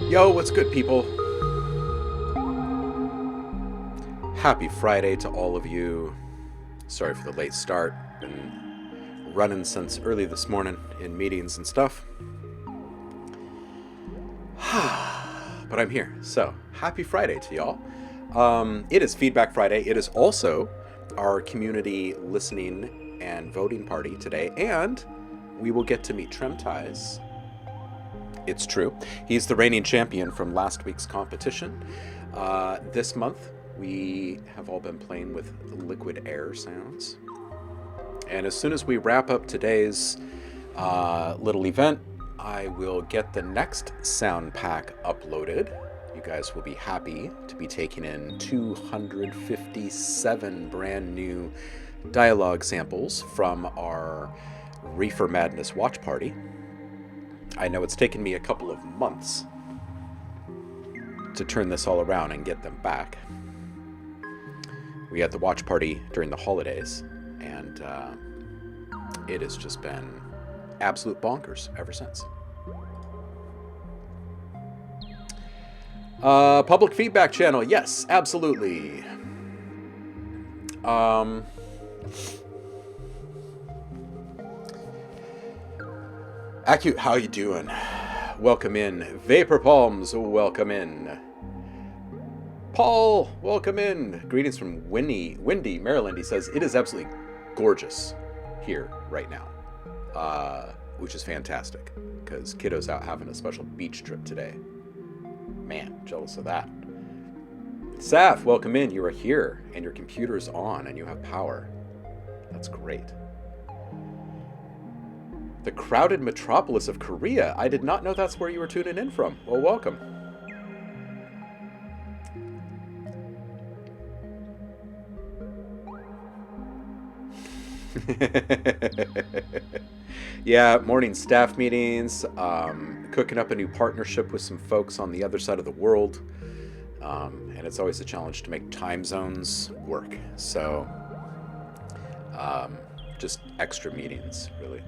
Yo, what's good, people? Happy Friday to all of you. Sorry for the late start. Been running since early this morning in meetings and stuff. But I'm here, so happy Friday to y'all. It is Feedback Friday. It is also our community listening and voting party today, and we will get to meet Tremties. It's true. He's the reigning champion from last week's competition. This month, we have all been playing with liquid air sounds. And as soon as we wrap up today's little event, I will get the next sound pack uploaded. You guys will be happy to be taking in 257 brand new dialogue samples from our Reefer Madness watch party. I know it's taken me a couple of months to turn this all around and get them back. We had the watch party during the holidays, and it has just been absolute bonkers ever since. Public feedback channel, yes, absolutely. Acute, how you doing? Welcome in. Vapor Palms, welcome in. Paul, welcome in. Greetings from Windy, Maryland. He says, it is absolutely gorgeous here right now, which is fantastic, because kiddo's out having a special beach trip today. Man, jealous of that. Saf, welcome in. You are here, and your computer's on, and you have power. That's great. The crowded metropolis of Korea. I did not know that's where you were tuning in from. Well, welcome. Yeah, morning staff meetings, cooking up a new partnership with some folks on the other side of the world, and it's always a challenge to make time zones work, so just extra meetings, really.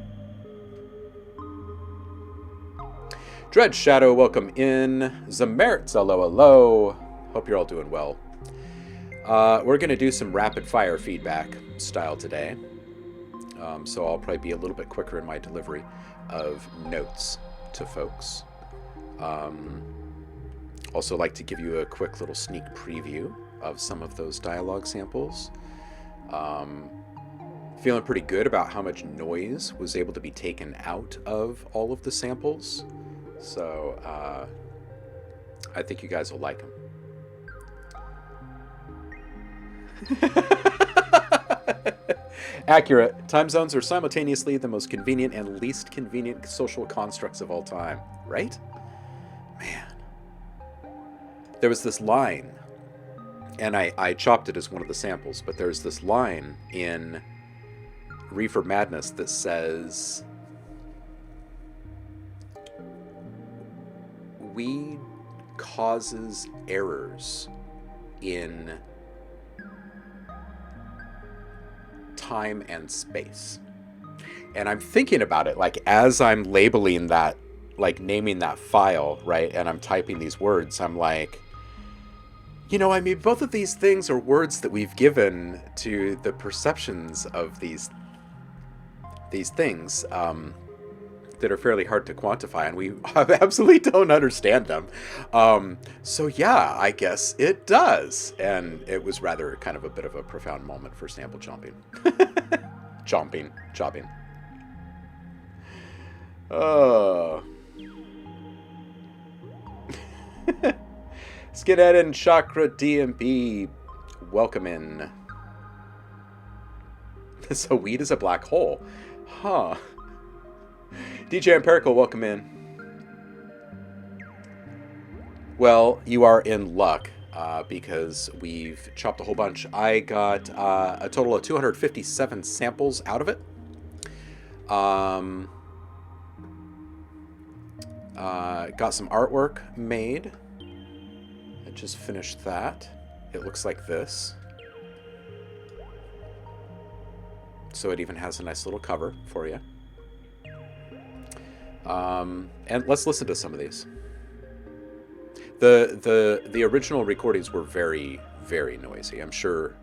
Dread Shadow, welcome in. Zamertz, hello. Hope you're all doing well. We're going to do some rapid fire feedback style today. So I'll probably be a little bit quicker in my delivery of notes to folks. Also like to give you a quick little sneak preview of some of those dialogue samples. Feeling pretty good about how much noise was able to be taken out of all of the samples. So I think you guys will like them. Accurate. Time zones are simultaneously the most convenient and least convenient social constructs of all time. Right? Man. There was this line, and I chopped it as one of the samples, but there's this line in Reefer Madness that says, weed causes errors in time and space. And I'm thinking about it, like, as I'm labeling that, like naming that file, right, and I'm typing these words, I'm like, you know, I mean, both of these things are words that we've given to the perceptions of these things that are fairly hard to quantify, and we absolutely don't understand them. So yeah, I guess it does. And it was rather kind of a bit of a profound moment for sample chomping. Chopping. Oh. Skinhead and Chakra DMB, welcome in. So weed is a black hole. Huh. DJ Empirical, welcome in. Well, you are in luck because we've chopped a whole bunch. I got a total of 257 samples out of it. Got some artwork made. I just finished that. It looks like this. So it even has a nice little cover for you. And let's listen to some of these. The original recordings were very, very noisy. I'm sure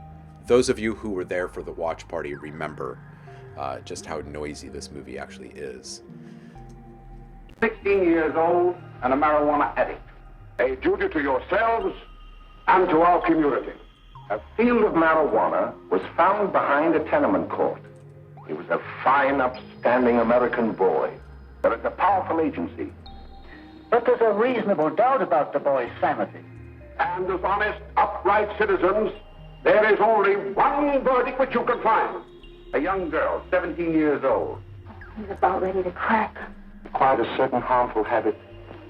those of you who were there for the watch party remember just how noisy this movie actually is. 16 years old and a marijuana addict. A duty to yourselves and to our community. A field of marijuana was found behind a tenement court. He was a fine, upstanding American boy. There is a powerful agency. But there's a reasonable doubt about the boy's sanity. And as honest, upright citizens, there is only one verdict which you can find. A young girl, 17 years old. He's about ready to crack. Acquired a certain harmful habit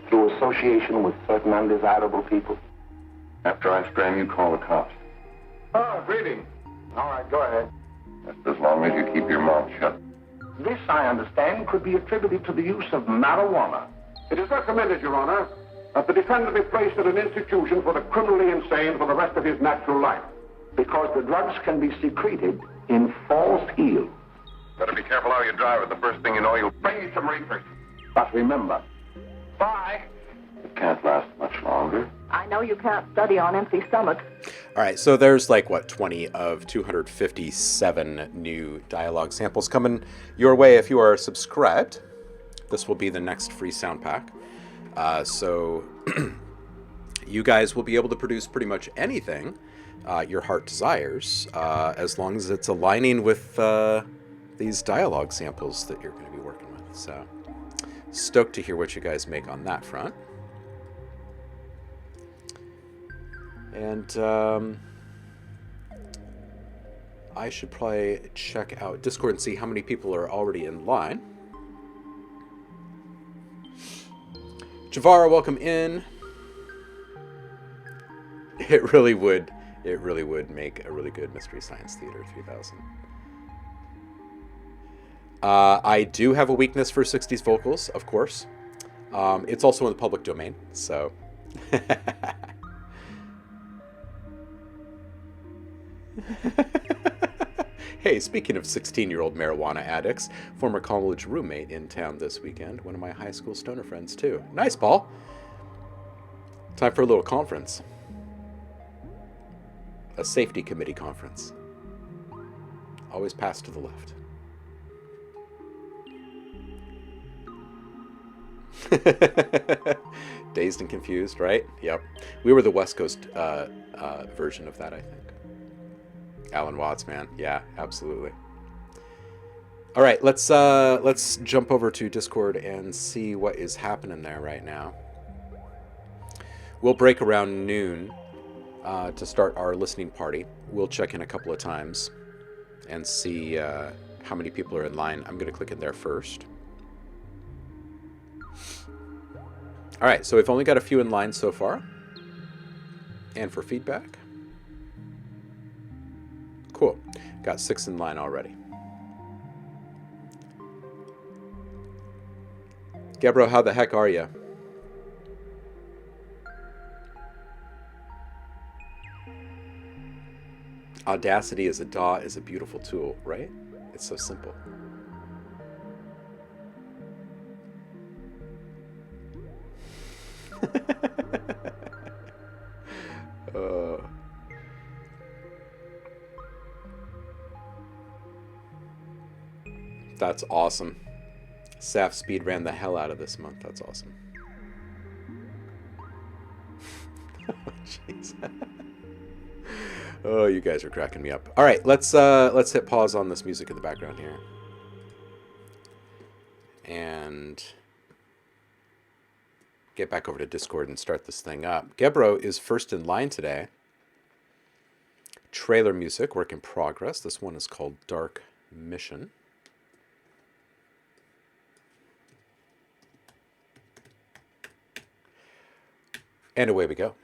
through association with certain undesirable people. After I strand you, call the cops. Oh, greeting. All right, go ahead. Just as long as you keep your mouth shut. This, I understand, could be attributed to the use of marijuana. It is recommended, Your Honor, that the defendant be placed at an institution for the criminally insane for the rest of his natural life. Because the drugs can be secreted in false yields. Better be careful how you drive it. The first thing you know, you'll Bring me some reefers. But remember, Bye. it can't last much longer. I know you can't study on empty stomachs. All right, so there's like, what, 20 of 257 new dialogue samples coming your way if you are subscribed. This will be the next free sound pack. So you guys will be able to produce pretty much anything your heart desires, as long as it's aligning with these dialogue samples that you're going to be working with. So stoked to hear what you guys make on that front. And I should probably check out Discord and see how many people are already in line. Javara, welcome in. It really would make a really good Mystery Science Theater 3000. I do have a weakness for 60s vocals, of course. It's also in the public domain, so... Hey, speaking of 16-year-old marijuana addicts, former college roommate in town this weekend, one of my high school stoner friends too. Nice, Paul. Time for a little conference. A safety committee conference. Always pass to the left. Dazed and confused, right? Yep. We were the West Coast version of that, I think. Alan Watts, man. Yeah, absolutely. All right, let's jump over to Discord and see what is happening there right now. We'll break around noon to start our listening party. We'll check in a couple of times and see how many people are in line. I'm going to click in there first. All right, so we've only got a few in line so far. And for feedback. Cool. Got 6 in line already. Gebro, how the heck are you? Audacity as a DAW is a beautiful tool, right? It's so simple. That's awesome. Saf speed ran the hell out of this month. That's awesome. Oh, jeez. Oh, you guys are cracking me up. All right, let's hit pause on this music in the background here. And get back over to Discord and start this thing up. Gebro is first in line today. Trailer music, work in progress. This one is called Dark Mission. And away we go.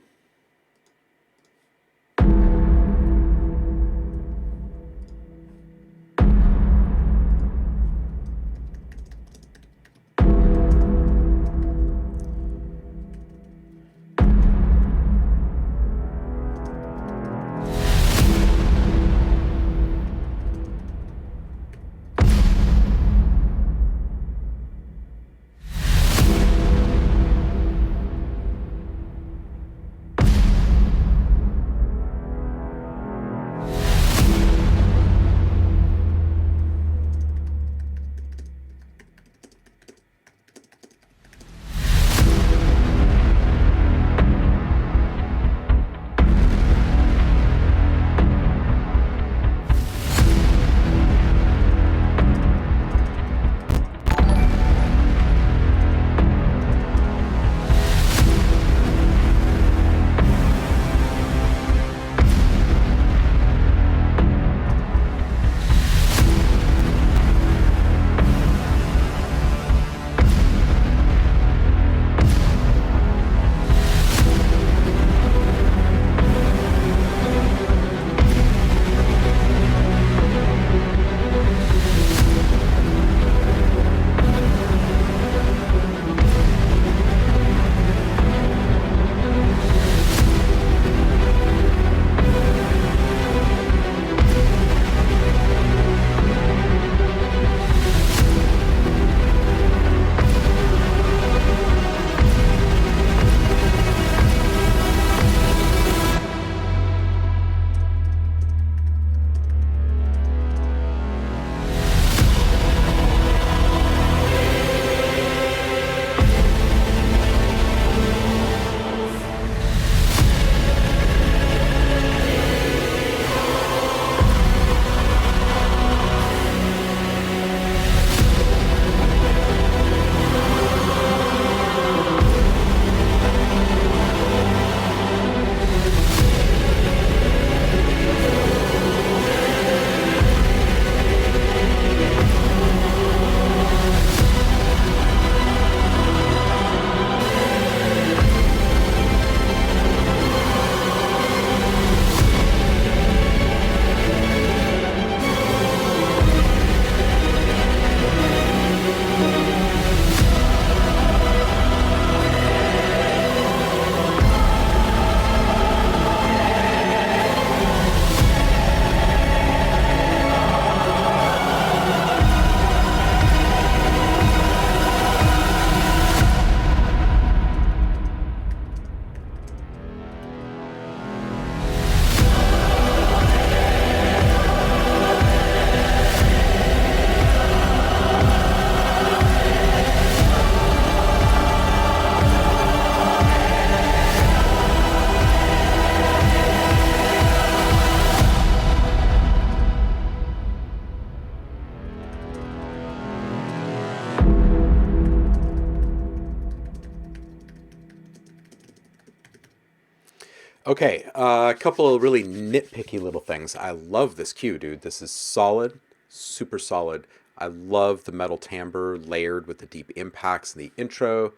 Okay, a couple of really nitpicky little things. I love this cue, dude. This is solid, super solid. I love the metal timbre layered with the deep impacts in the intro.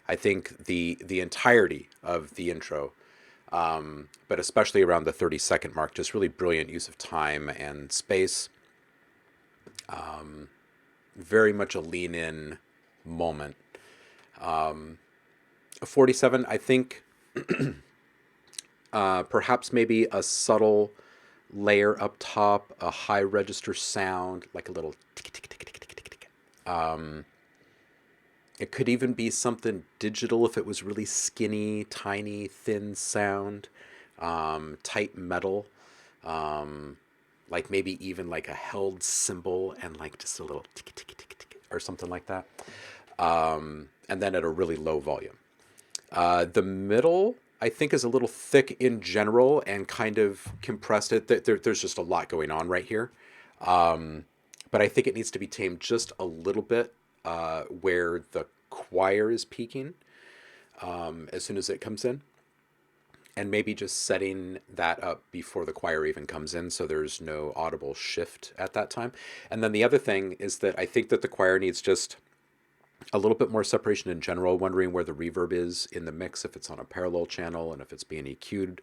I think the entirety of the intro, but especially around the 30-second mark, just really brilliant use of time and space. Very much a lean-in moment. 47, I think. Perhaps maybe a subtle layer up top, a high register sound, like a little tick, tick, tick, tick, tick, tick, tick. It could even be something digital if it was really skinny, tiny, thin sound, tight metal, like maybe even like a held cymbal and like just a little tick, tick, tick, tick, or something like that. And then at a really low volume. The middle, I think, is a little thick in general and kind of compressed. There's just a lot going on right here. But I think it needs to be tamed just a little bit where the choir is peaking as soon as it comes in. And maybe just setting that up before the choir even comes in so there's no audible shift at that time. And then the other thing is that I think that the choir needs just a little bit more separation in general, wondering where the reverb is in the mix, if it's on a parallel channel and if it's being EQ'd.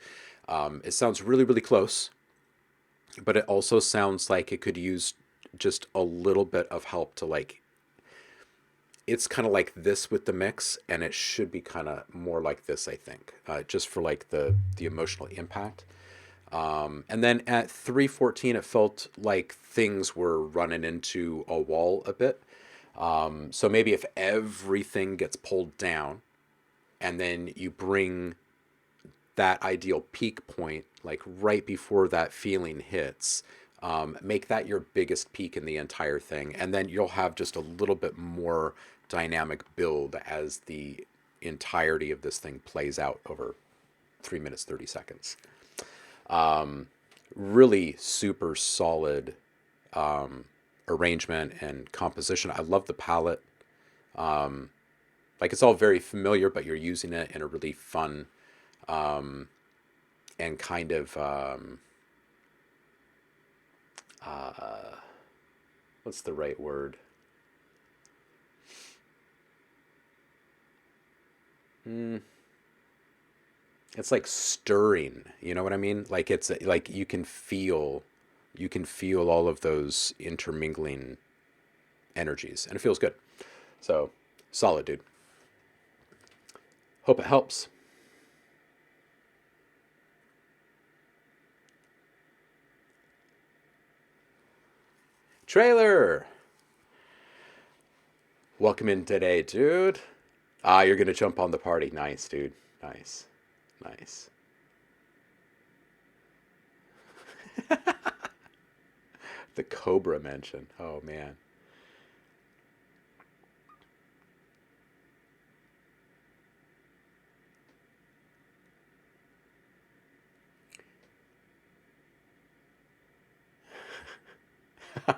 It sounds really, really close, but it also sounds like it could use just a little bit of help to like, it's kind of like this with the mix, and it should be kind of more like this, I think, just for like the emotional impact. And then at 3:14, it felt like things were running into a wall a bit. So maybe if everything gets pulled down and then you bring that ideal peak point, like right before that feeling hits, make that your biggest peak in the entire thing. And then you'll have just a little bit more dynamic build as the entirety of this thing plays out over 3 minutes, 30 seconds. Really super solid, arrangement and composition. I love the palette. Like it's all very familiar, but you're using it in a really fun and kind of what's the right word? It's like stirring, you know what I mean? Like it's like you can feel all of those intermingling energies, and it feels good. So solid, dude. Hope it helps. Trailer, welcome in today, dude. You're gonna jump on the party. Nice, dude. Nice. The Cobra mention. Oh man.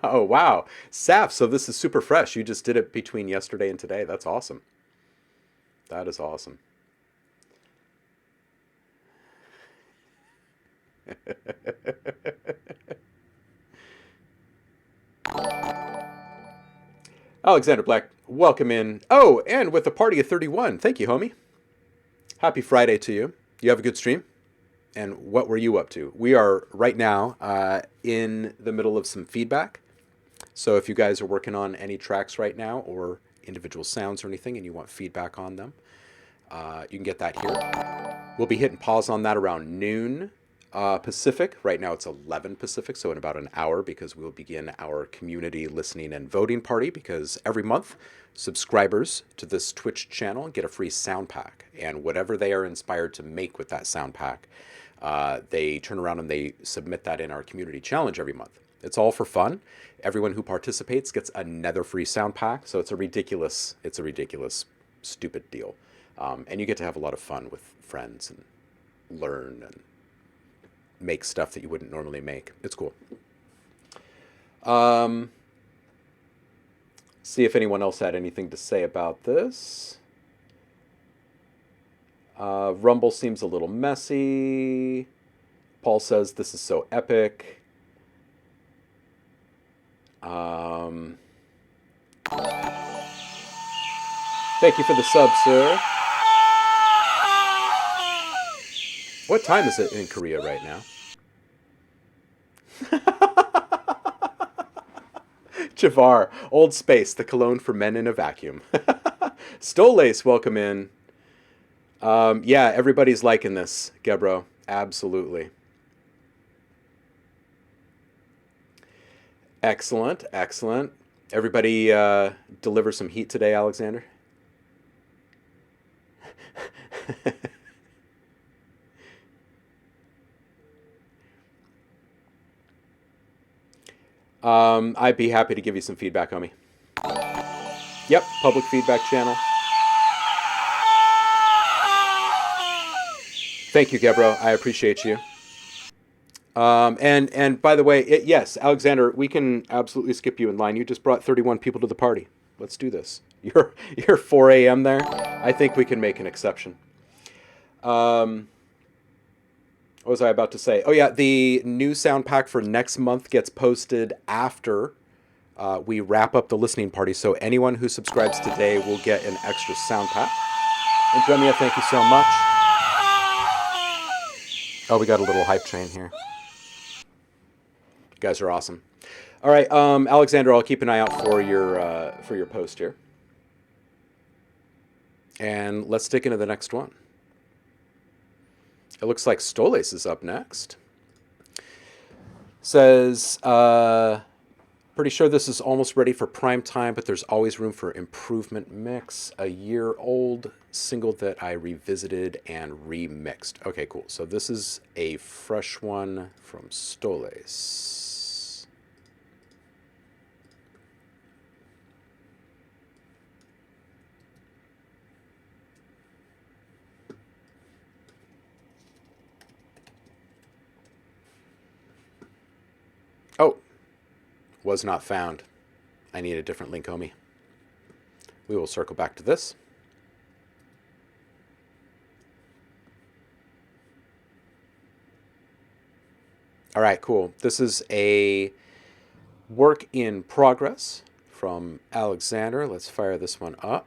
Oh wow, Saf. So this is super fresh. You just did it between yesterday and today. That's awesome. That is awesome. Alexander Black, welcome in. Oh, and with a party of 31. Thank you, homie. Happy Friday to you. You have a good stream? And what were you up to? We are right now in the middle of some feedback. So if you guys are working on any tracks right now or individual sounds or anything and you want feedback on them, you can get that here. We'll be hitting pause on that around noon Pacific. Right now it's 11 Pacific, so in about an hour, because we'll begin our community listening and voting party, because every month subscribers to this Twitch channel get a free sound pack, and whatever they are inspired to make with that sound pack, they turn around and they submit that in our community challenge every month. It's all for fun. Everyone who participates gets another free sound pack, so it's a ridiculous, stupid deal. And you get to have a lot of fun with friends and learn and make stuff that you wouldn't normally make. It's cool. See if anyone else had anything to say about this. Rumble seems a little messy. Paul says this is so epic. Thank you for the sub, sir. What time is it in Korea right now? Javar, Old Space, the cologne for men in a vacuum. Stolace, welcome in. Yeah, everybody's liking this, Gebro. Absolutely. Excellent, excellent. Everybody deliver some heat today, Alexander? I'd be happy to give you some feedback, homie. Yep, public feedback channel. Thank you, Gebro. I appreciate you. And by the way, yes, Alexander, we can absolutely skip you in line. You just brought 31 people to the party. Let's do this. You're 4 a.m. there. I think we can make an exception. What was I about to say? Oh yeah, the new sound pack for next month gets posted after we wrap up the listening party. So anyone who subscribes today will get an extra sound pack. And Dremia, thank you so much. Oh, we got a little hype train here. You guys are awesome. All right, Alexander, I'll keep an eye out for your post here. And let's dig into the next one. It looks like Stolace is up next. Says, pretty sure this is almost ready for prime time, but there's always room for improvement mix. A year-old single that I revisited and remixed. Okay, cool. So this is a fresh one from Stolace. Oh, was not found. I need a different link, homie. We will circle back to this. All right, cool. This is a work in progress from Alexander. Let's fire this one up.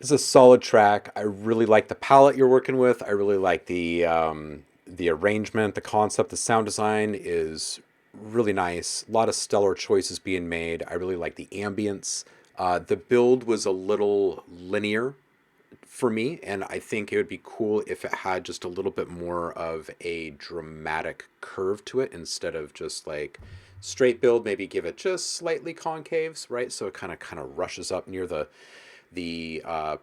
It's a solid track. I really like the palette you're working with. I really like the arrangement, the concept, the sound design is really nice. A lot of stellar choices being made. I really like the ambience. The build was a little linear for me, and I think it would be cool if it had just a little bit more of a dramatic curve to it instead of just like straight build. Maybe give it just slightly concaves, right? So it kind of rushes up near the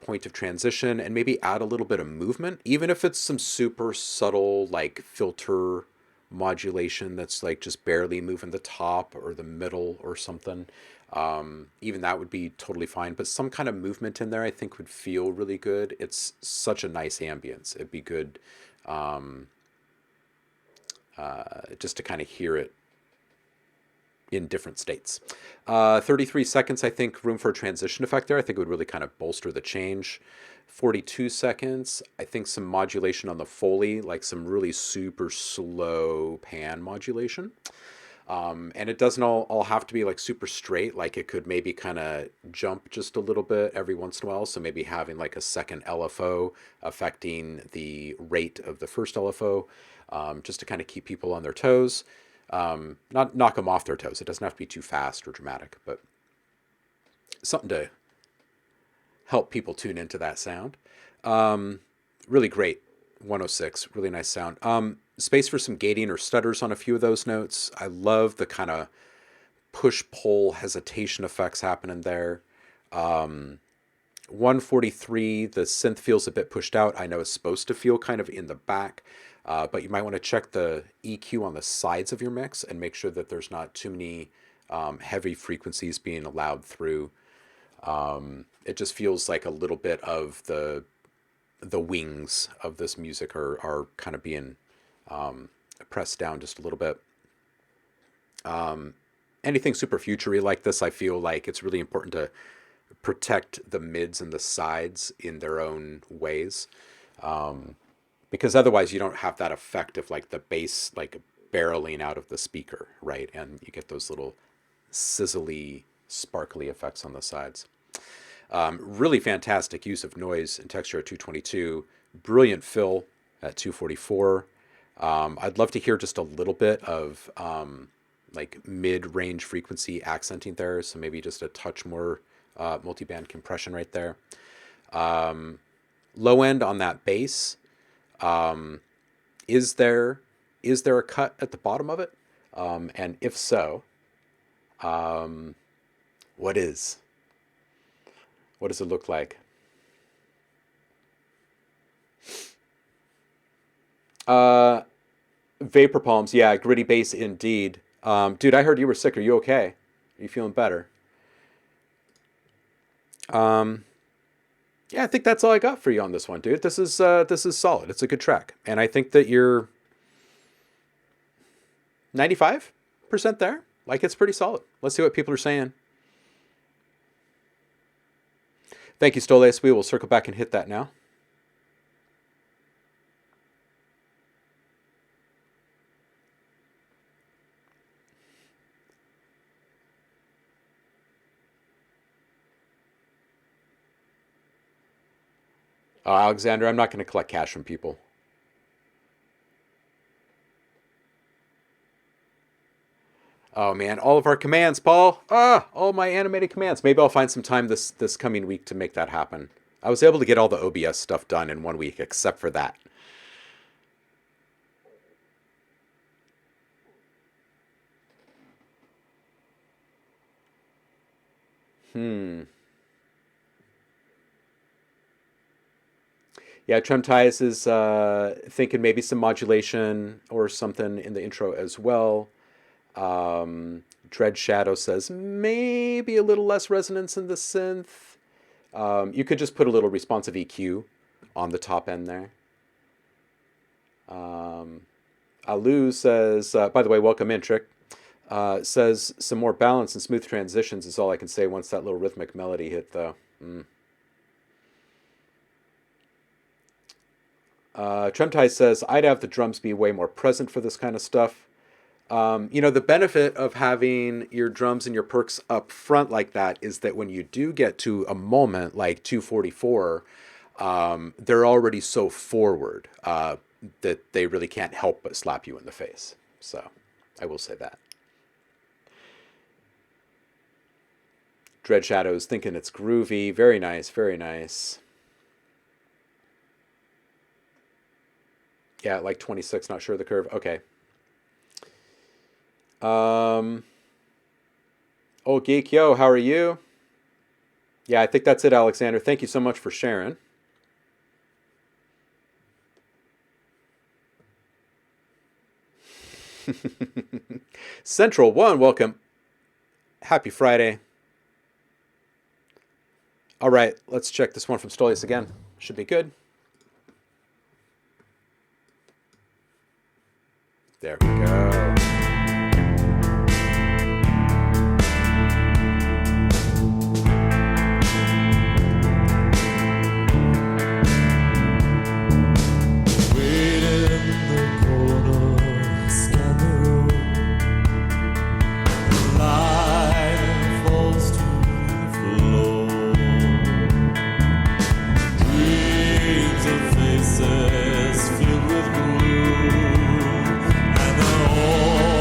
point of transition, and maybe add a little bit of movement, even if it's some super subtle like filter modulation that's like just barely moving the top or the middle or something. Even that would be totally fine, but some kind of movement in there I think would feel really good. It's such a nice ambience. It'd be good just to kind of hear it in different states. 33 seconds, I think, room for a transition effect there. I think it would really kind of bolster the change. 42 seconds, I think some modulation on the Foley, like some really super slow pan modulation. And it doesn't all have to be like super straight. Like it could maybe kind of jump just a little bit every once in a while. So maybe having like a second LFO affecting the rate of the first LFO, just to kind of keep people on their toes. Not knock them off their toes. It doesn't have to be too fast or dramatic, but something to help people tune into that sound. Really great. 106, really nice sound. Space for some gating or stutters on a few of those notes. I love the kind of push-pull hesitation effects happening there. 143, the synth feels a bit pushed out. I know it's supposed to feel kind of in the back, but you might want to check the EQ on the sides of your mix and make sure that there's not too many heavy frequencies being allowed through. It just feels like a little bit of the wings of this music are kind of being pressed down just a little bit. Anything super futury like this, I feel like it's really important to protect the mids and the sides in their own ways. Because otherwise you don't have that effect of like the bass like barreling out of the speaker, right? And you get those little sizzly, sparkly effects on the sides. Really fantastic use of noise and texture at 222. Brilliant fill at 244. I'd love to hear just a little bit of like mid-range frequency accenting there. So maybe just a touch more multiband compression right there. Low end on that bass. Is there a cut at the bottom of it? And if so, what is? What does it look like? Vapor Palms, yeah, gritty bass indeed. Dude, I heard you were sick. Are you okay? Are you feeling better? Yeah, I think that's all I got for you on this one, dude. This is solid. It's a good track, and I think that you're 95% there. Like, it's pretty solid. Let's see what people are saying. Thank you, Stoles. We will circle back and hit that now. Alexander, I'm not going to collect cash from people. Oh man, all of our commands, Paul. All my animated commands. Maybe I'll find some time this coming week to make that happen. I was able to get all the OBS stuff done in 1 week, except for that. Yeah, Tremties is thinking maybe some modulation or something in the intro as well. Dread Shadow says maybe a little less resonance in the synth. You could just put a little responsive EQ on the top end there. Alu says, by the way, welcome in, Trick. Says some more balance and smooth transitions is all I can say once that little rhythmic melody hit, though. Tremtai says, I'd have the drums be way more present for this kind of stuff. The benefit of having your drums and your perks up front like that is that when you do get to a moment like 244, they're already so forward that they really can't help but slap you in the face. So I will say that. Dread Shadows thinking it's groovy. Very nice, very nice. Yeah, like 26, not sure of the curve. Okay. Oh, Geek Yo, how are you? Yeah, I think that's it, Alexander. Thank you so much for sharing. Central One, welcome. Happy Friday. All right, let's check this one from Stolius again. Should be good. There we go. Filled with gloom, and they're all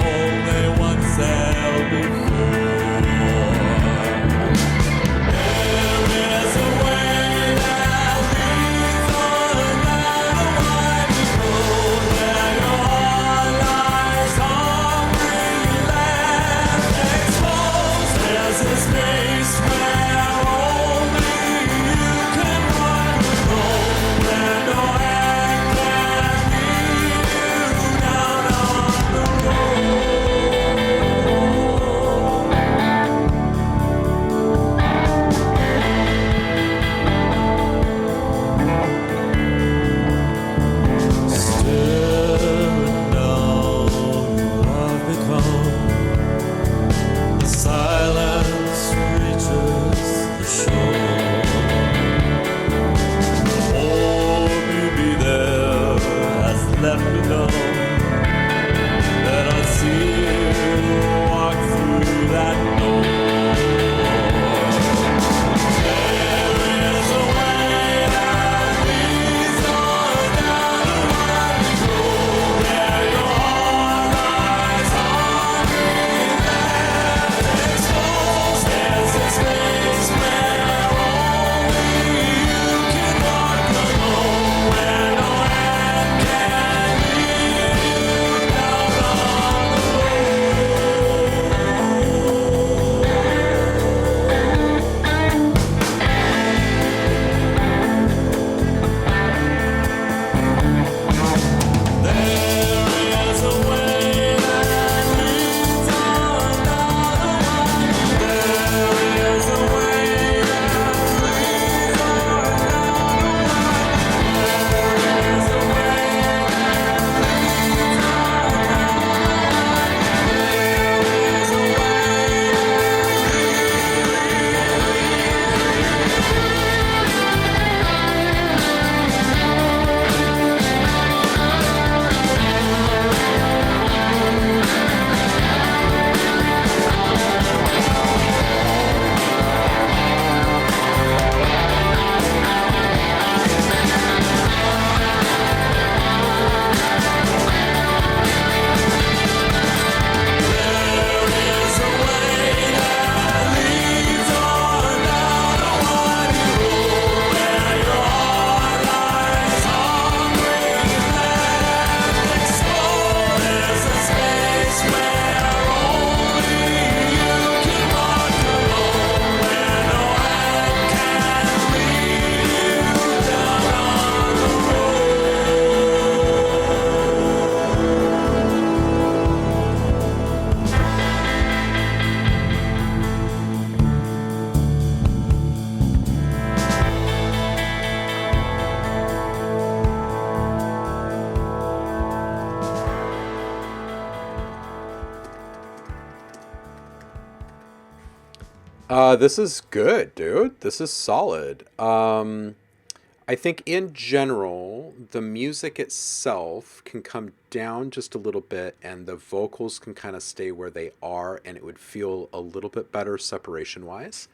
This is good, dude. This is solid. I think in general, the music itself can come down just a little bit and the vocals can kind of stay where they are and it would feel a little bit better separation wise.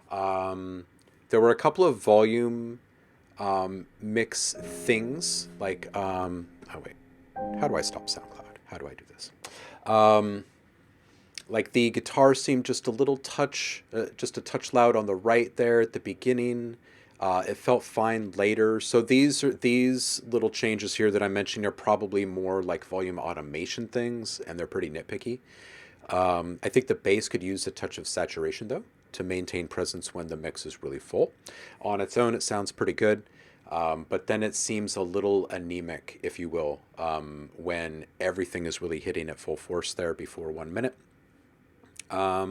Um, there were a couple of volume mix things like, oh wait, how do I stop SoundCloud? How do I do this? Um, like the guitar seemed just a touch loud on the right there at the beginning. It felt fine later. So these little changes here that I'm mentioning are probably more like volume automation things, and they're pretty nitpicky. I think the bass could use a touch of saturation though to maintain presence when the mix is really full. On its own, it sounds pretty good. But then it seems a little anemic, if you will, when everything is really hitting at full force there before 1 minute. I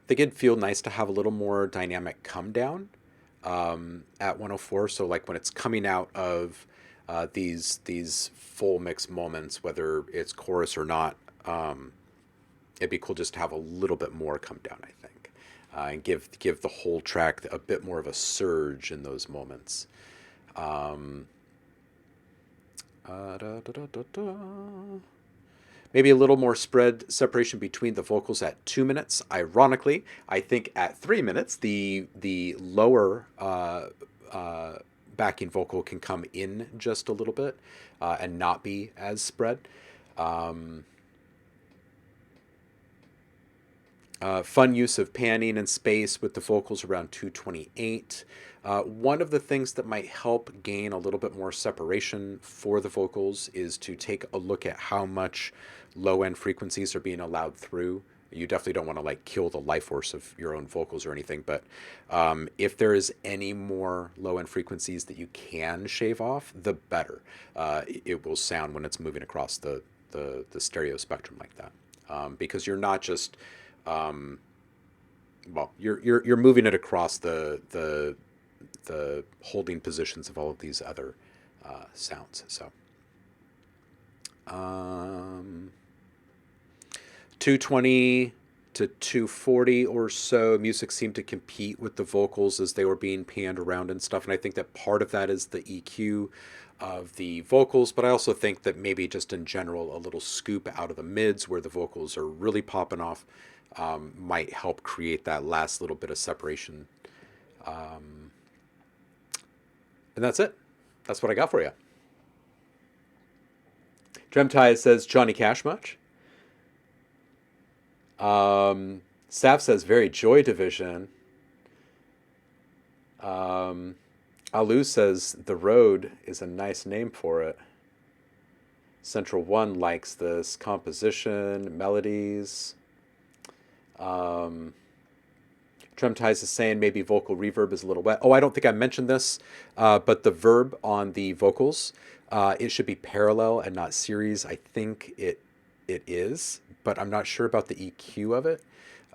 think it'd feel nice to have a little more dynamic come down at 104. So like when it's coming out of these full mix moments, whether it's chorus or not, it'd be cool just to have a little bit more come down, I think, and give the whole track a bit more of a surge in those moments. Um, da, da, da, da, da. Maybe a little more spread separation between the vocals at 2 minutes. Ironically, I think at 3 minutes, the lower backing vocal can come in just a little bit and not be as spread. Um, Fun use of panning and space with the vocals around 228. One of the things that might help gain a little bit more separation for the vocals is to take a look at how much low end frequencies are being allowed through. You definitely don't want to like kill the life force of your own vocals or anything, but if there is any more low end frequencies that you can shave off, the better it will sound when it's moving across the stereo spectrum like that. Because you're not just well, you're moving it across the holding positions of all of these other sounds. So, 220 to 240 or so, music seemed to compete with the vocals as they were being panned around and stuff. And I think that part of that is the EQ of the vocals, but I also think that maybe just in general, a little scoop out of the mids where the vocals are really popping off might help create that last little bit of separation. And that's it. That's what I got for you. Dremtai says, Johnny Cash much? Sav says, very Joy Division. Alu says, The Road is a nice name for it. Central One likes this composition, melodies. Tremtize is saying maybe vocal reverb is a little wet. Oh, I don't think I mentioned this, but the verb on the vocals, it should be parallel and not series. I think it is, but I'm not sure about the EQ of it.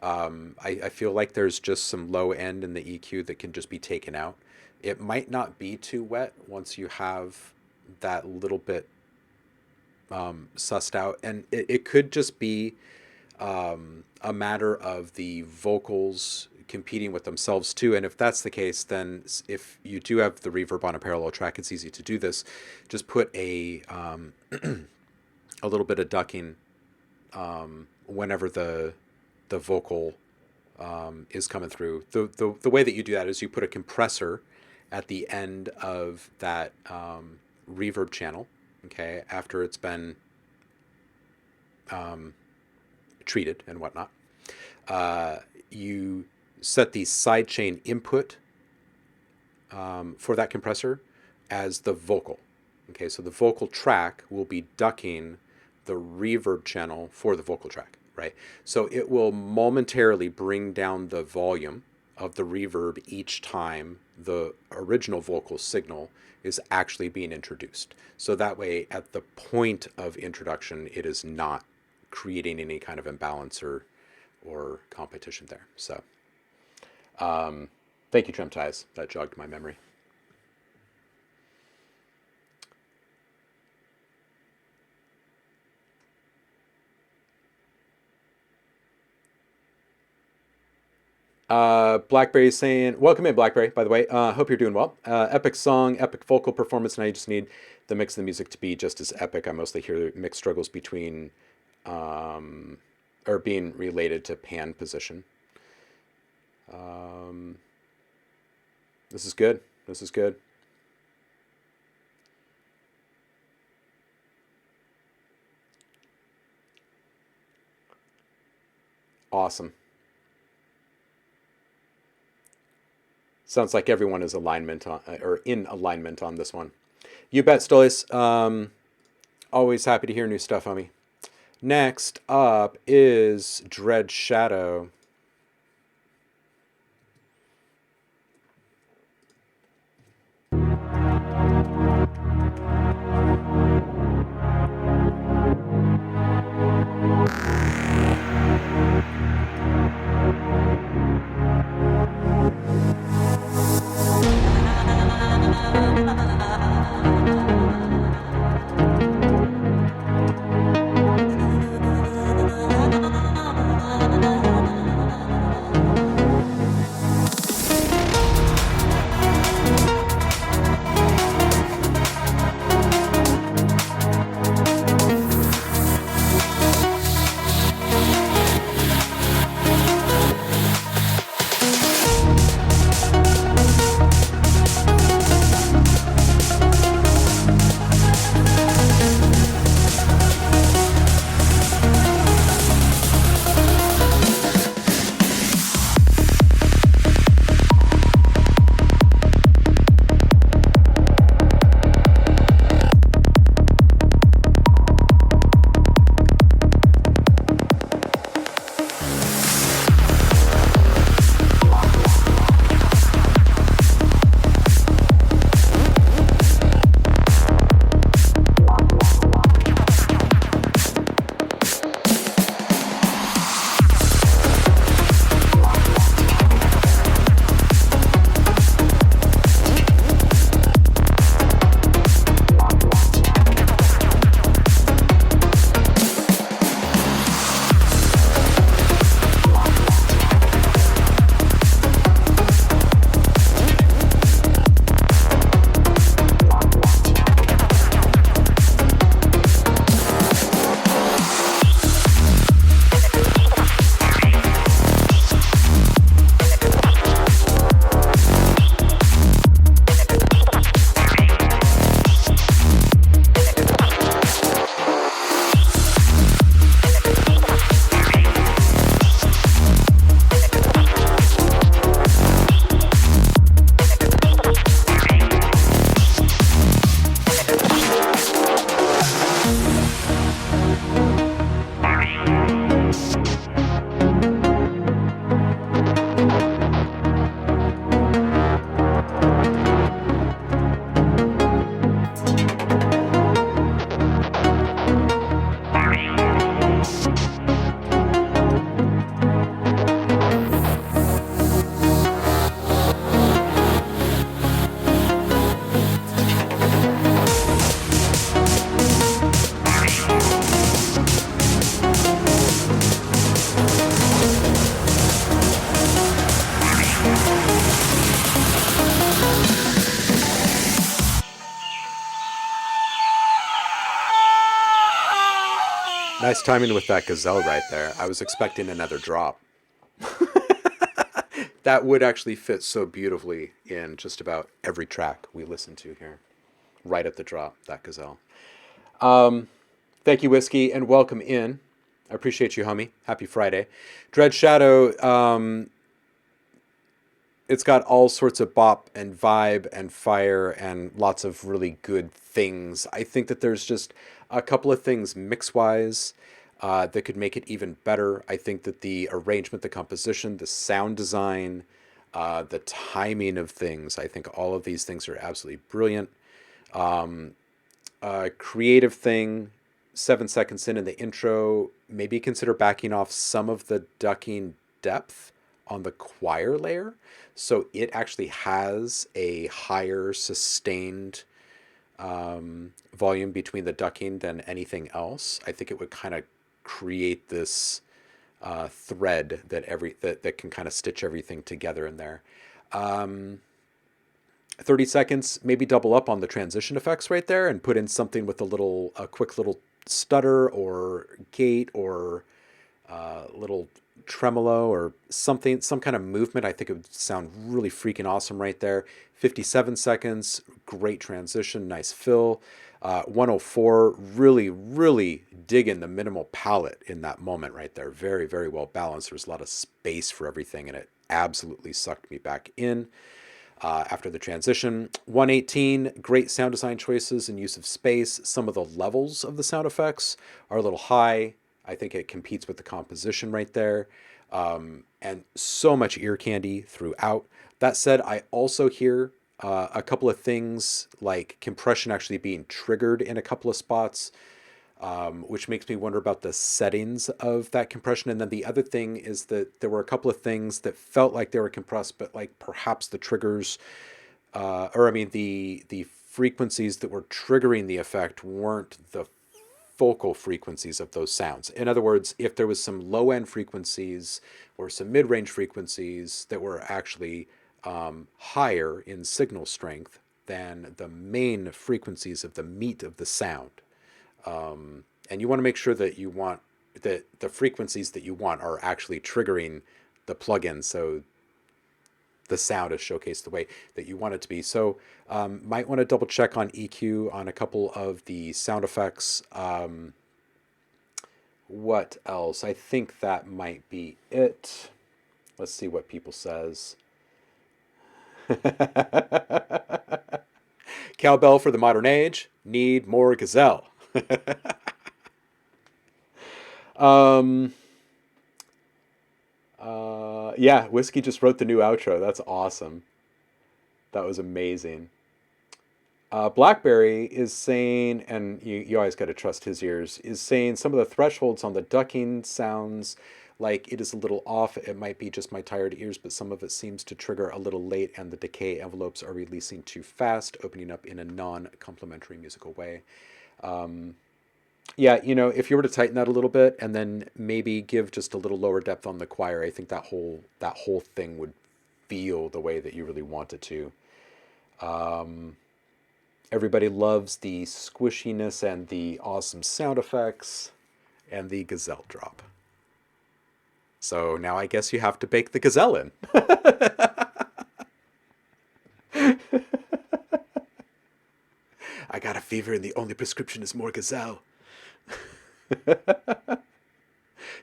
I feel like there's just some low end in the EQ that can just be taken out. It might not be too wet once you have that little bit sussed out, and it could just be a matter of the vocals competing with themselves too. And if that's the case, then if you do have the reverb on a parallel track, it's easy to do this. Just put a a little bit of ducking whenever the vocal is coming through. The way that you do that is you put a compressor at the end of that reverb channel, okay, after it's been treated and whatnot. You set the sidechain input for that compressor as the vocal. Okay, so the vocal track will be ducking the reverb channel for the vocal track, right? So it will momentarily bring down the volume of the reverb each time the original vocal signal is actually being introduced. So that way, at the point of introduction, it is not creating any kind of imbalance or competition there. So thank you, Tremtize. That jogged my memory. Blackberry saying, welcome in, Blackberry, by the way. Hope you're doing well. Epic song, epic vocal performance, and I just need the mix of the music to be just as epic. I mostly hear mixed struggles between, or being related to pan position. This is good. This is good. Awesome. Sounds like everyone is alignment on, or in alignment on this one. You bet, Stolis. Always happy to hear new stuff, homie. Next up is Dread Shadow. Nice timing with that gazelle right there. I was expecting another drop. That would actually fit so beautifully in just about every track we listen to here. Right at the drop, that gazelle. Thank you, Whiskey, and welcome in. I appreciate you, homie. Happy Friday. Dread Shadow, it's got all sorts of bop and vibe and fire and lots of really good things. I think that there's just a couple of things mix-wise that could make it even better. I think that the arrangement, the composition, the sound design, the timing of things, I think all of these things are absolutely brilliant. Creative thing, 7 seconds in the intro, maybe consider backing off some of the ducking depth on the choir layer so it actually has a higher sustained volume between the ducking than anything else. I think it would kind of create this thread that can kind of stitch everything together in there. 30 seconds, maybe double up on the transition effects right there and put in something with a quick little stutter or gate or little tremolo or something, some kind of movement. I think it would sound really freaking awesome right there. 57 seconds, great transition, nice fill. 104, really, really digging the minimal palette in that moment right there. Very, very well balanced. There's a lot of space for everything, and it absolutely sucked me back in. After the transition, 118, great sound design choices and use of space. Some of the levels of the sound effects are a little high. I think it competes with the composition right there. And so much ear candy throughout. That said, I also hear a couple of things like compression actually being triggered in a couple of spots, which makes me wonder about the settings of that compression. And then the other thing is that there were a couple of things that felt like they were compressed, but like perhaps the triggers, the frequencies that were triggering the effect weren't the focal frequencies of those sounds. In other words, if there was some low-end frequencies or some mid-range frequencies that were actually higher in signal strength than the main frequencies of the meat of the sound. And you want to make sure that that the frequencies that you want are actually triggering the plugin so the sound is showcased the way that you want it to be. So might want to double check on EQ on a couple of the sound effects. What else? I think that might be it. Let's see what people says. Cowbell for the modern age. Need more gazelle. Yeah, Whiskey just wrote the new outro. That's awesome. That was amazing. Blackberry is saying, and you always got to trust his ears, is saying some of the thresholds on the ducking sounds like it is a little off. It might be just my tired ears, but some of it seems to trigger a little late and the decay envelopes are releasing too fast, opening up in a non-complementary musical way. Yeah, if you were to tighten that a little bit and then maybe give just a little lower depth on the choir, I think that whole thing would feel the way that you really want it to. Everybody loves the squishiness and the awesome sound effects and the gazelle drop. So now I guess you have to bake the gazelle in. I got a fever and the only prescription is more gazelle.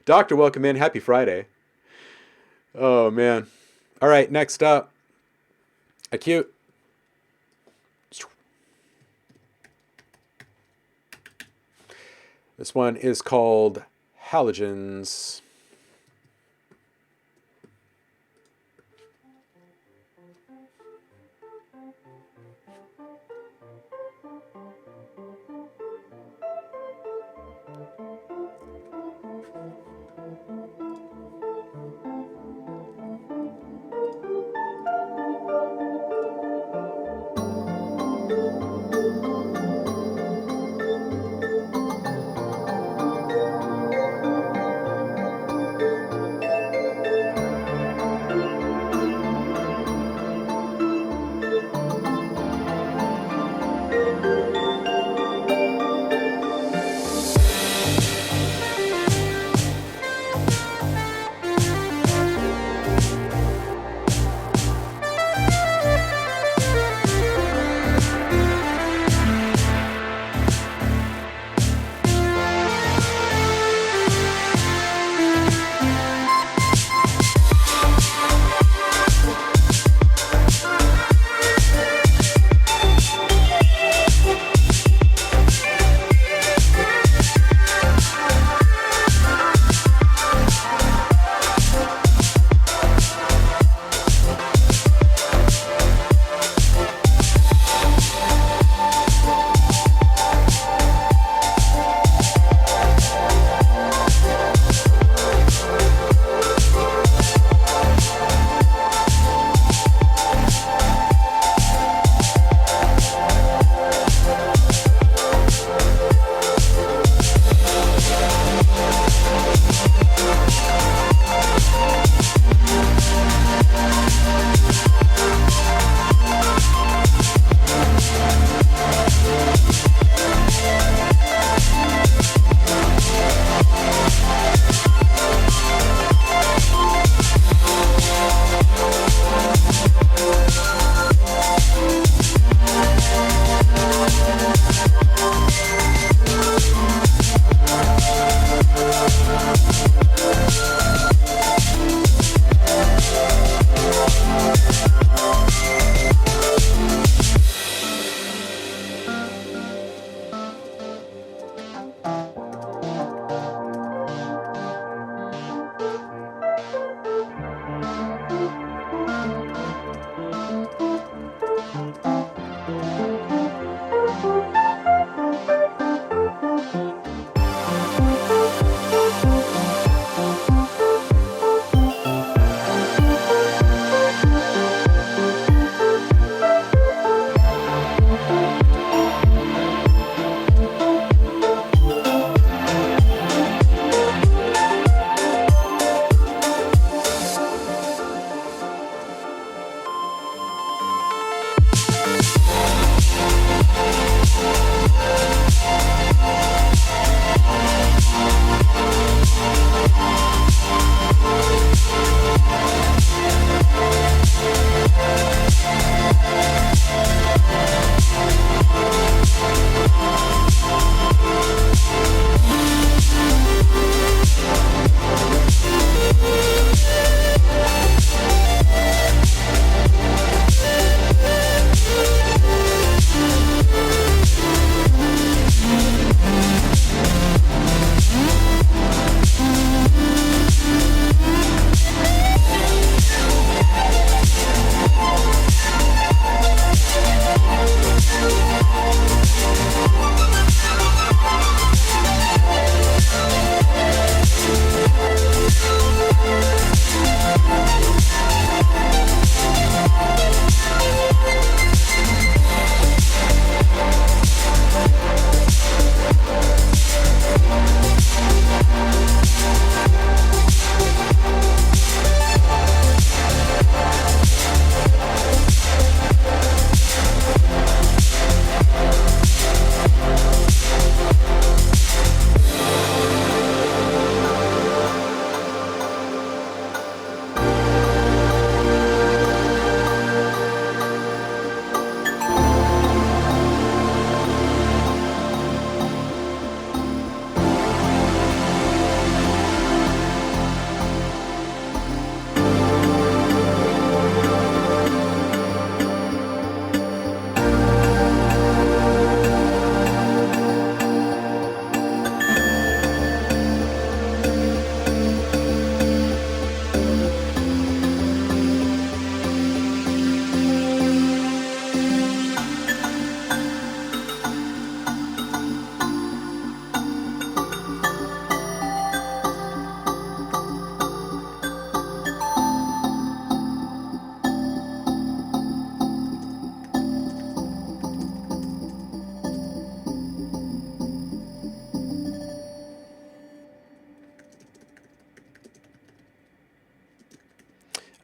Doctor, welcome in. Happy Friday. Oh, man. All right, next up. Acute. This one is called Halogens.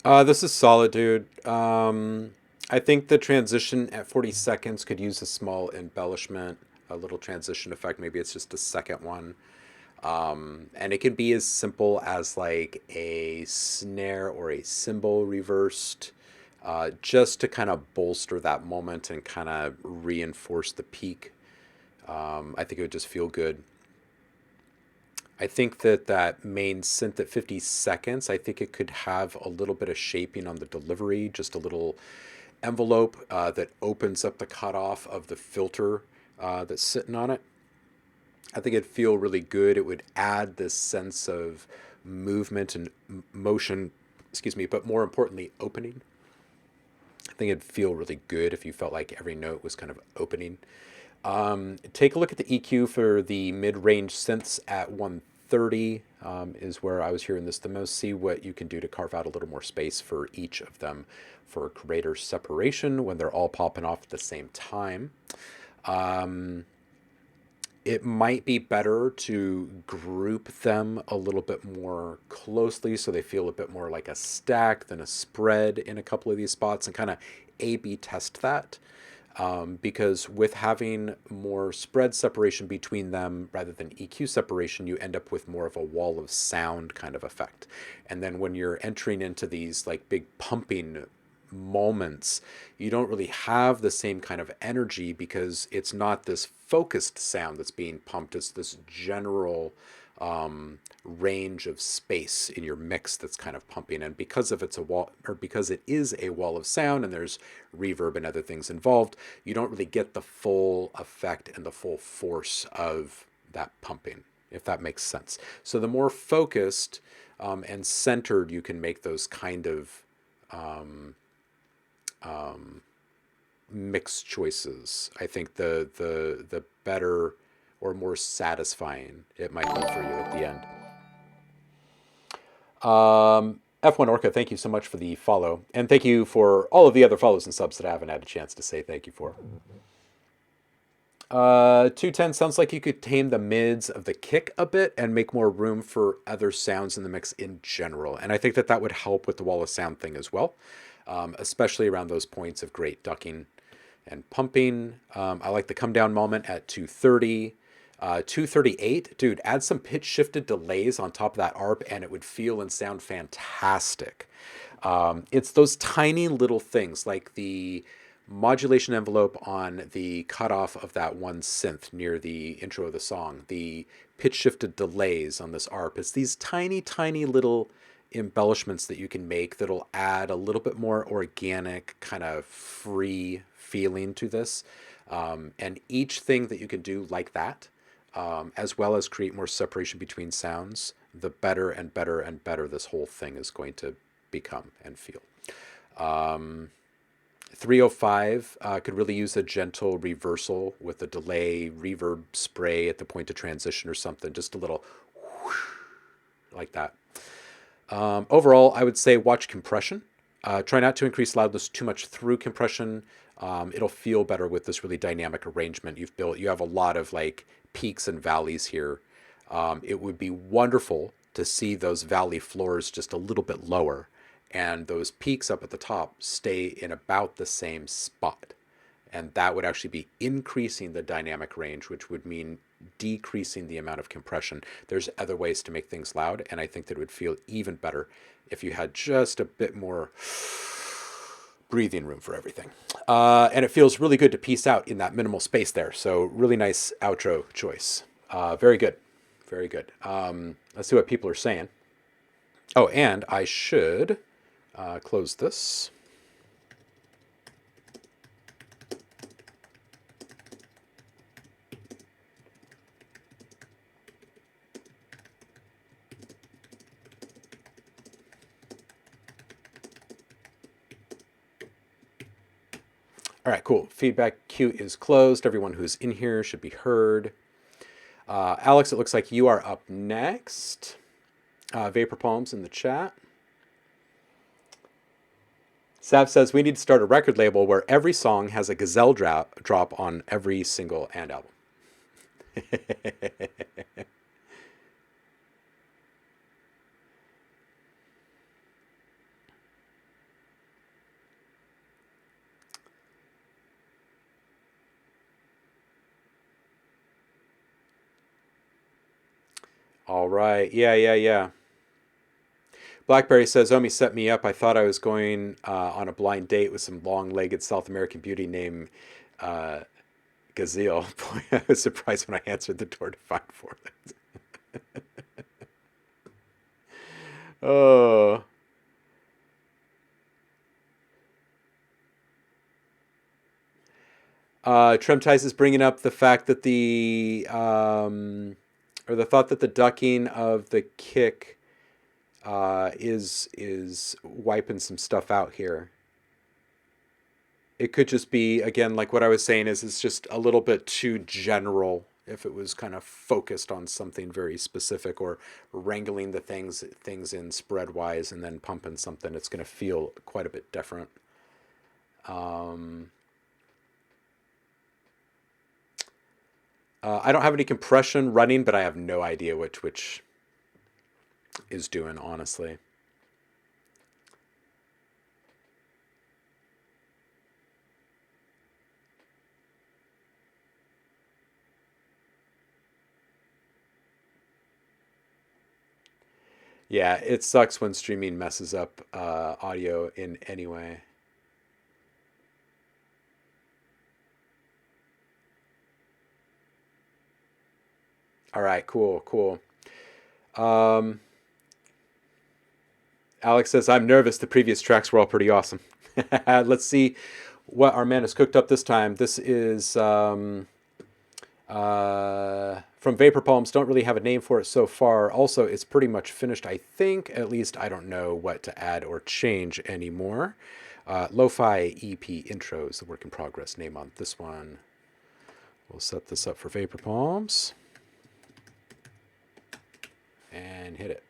This is solid, dude. I think the transition at 40 seconds could use a small embellishment, a little transition effect. Maybe it's just a second one. And it can be as simple as like a snare or a cymbal reversed, just to kind of bolster that moment and kind of reinforce the peak. I think it would just feel good. I think that that main synth at 50 seconds, I think it could have a little bit of shaping on the delivery, just a little envelope that opens up the cutoff of the filter that's sitting on it. I think it'd feel really good. It would add this sense of movement and motion, excuse me, but more importantly, opening. I think it'd feel really good if you felt like every note was kind of opening. Take a look at the EQ for the mid-range synths at 130 is where I was hearing this the most. See what you can do to carve out a little more space for each of them for greater separation when they're all popping off at the same time. It might be better to group them a little bit more closely so they feel a bit more like a stack than a spread in a couple of these spots, and kind of A/B test that. Because with having more spread separation between them rather than EQ separation, you end up with more of a wall of sound kind of effect. And then when you're entering into these like big pumping moments, you don't really have the same kind of energy because it's not this focused sound that's being pumped. It's this general range of space in your mix that's kind of pumping. And because of it's a wall, or because it is a wall of sound and there's reverb and other things involved, you don't really get the full effect and the full force of that pumping, if that makes sense. So the more focused and centered you can make those kind of mix choices, I think the better or more satisfying it might be for you at the end. F1 Orca, thank you so much for the follow. And thank you for all of the other follows and subs that I haven't had a chance to say thank you for. 210 sounds like you could tame the mids of the kick a bit and make more room for other sounds in the mix in general. And I think that that would help with the wall of sound thing as well, especially around those points of great ducking and pumping. I like the come down moment at 230. 238, dude, add some pitch shifted delays on top of that ARP and it would feel and sound fantastic. It's those tiny little things like the modulation envelope on the cutoff of that one synth near the intro of the song, the pitch shifted delays on this ARP. It's these tiny, tiny little embellishments that you can make that'll add a little bit more organic, kind of free feeling to this. And each thing that you can do like that, as well as create more separation between sounds, the better and better and better this whole thing is going to become and feel. 305 could really use a gentle reversal with a delay reverb spray at the point of transition or something, just a little whoosh, like that. Overall, I would say watch compression. Try not to increase loudness too much through compression. It'll feel better with this really dynamic arrangement you've built. You have a lot of like peaks and valleys here. It would be wonderful to see those valley floors just a little bit lower and those peaks up at the top stay in about the same spot. And that would actually be increasing the dynamic range, which would mean decreasing the amount of compression. There's other ways to make things loud, and I think that it would feel even better if you had just a bit more breathing room for everything. And it feels really good to piece out in that minimal space there. So really nice outro choice. Very good. Very good. Let's see what people are saying. Oh, and I should close this. All right, cool. Feedback queue is closed. Everyone who's in here should be heard. Alex, it looks like you are up next. Vapor Palms in the chat. Sav says we need to start a record label where every song has a gazelle drop on every single and album. All right. Yeah. Blackberry says, Omi set me up. I thought I was going on a blind date with some long-legged South American beauty named uh, Gazelle. Boy, I was surprised when I answered the door to find for it. Oh. Tremtice is bringing up the fact that or the thought that the ducking of the kick is wiping some stuff out here. It could just be, again, like what I was saying, is it's just a little bit too general. If it was kind of focused on something very specific, or wrangling the things in spread wise and then pumping something, it's going to feel quite a bit different. I don't have any compression running, but I have no idea which is doing, honestly. Yeah, it sucks when streaming messes up audio in any way. All right, cool. Um, Alex says, I'm nervous. The previous tracks were all pretty awesome. Let's see what our man has cooked up this time. This is from Vapor Palms. Don't really have a name for it so far. Also, it's pretty much finished, I think. At least I don't know what to add or change anymore. Lo-Fi EP Intro is the work in progress name on this one. We'll set this up for Vapor Palms and hit it.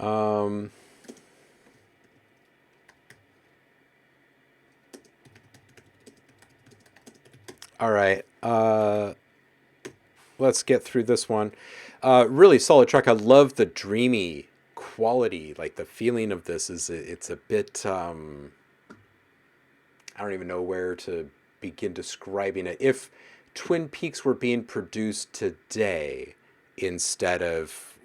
Um, all right. Let's get through this one. Really solid track. I love the dreamy quality. Like the feeling of this is it's a bit. I don't even know where to begin describing it. If Twin Peaks were being produced today instead of,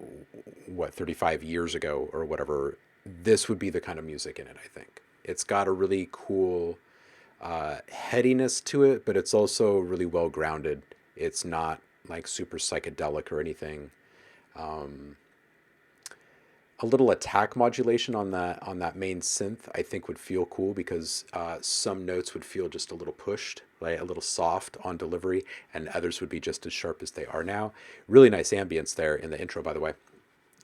what, 35 years ago or whatever, this would be the kind of music in it, I think. It's got a really cool headiness to it, but it's also really well grounded. It's not like super psychedelic or anything. A little attack modulation on that main synth, I think, would feel cool, because some notes would feel just a little pushed, like a little soft on delivery, and others would be just as sharp as they are now. Really nice ambience there in the intro, by the way.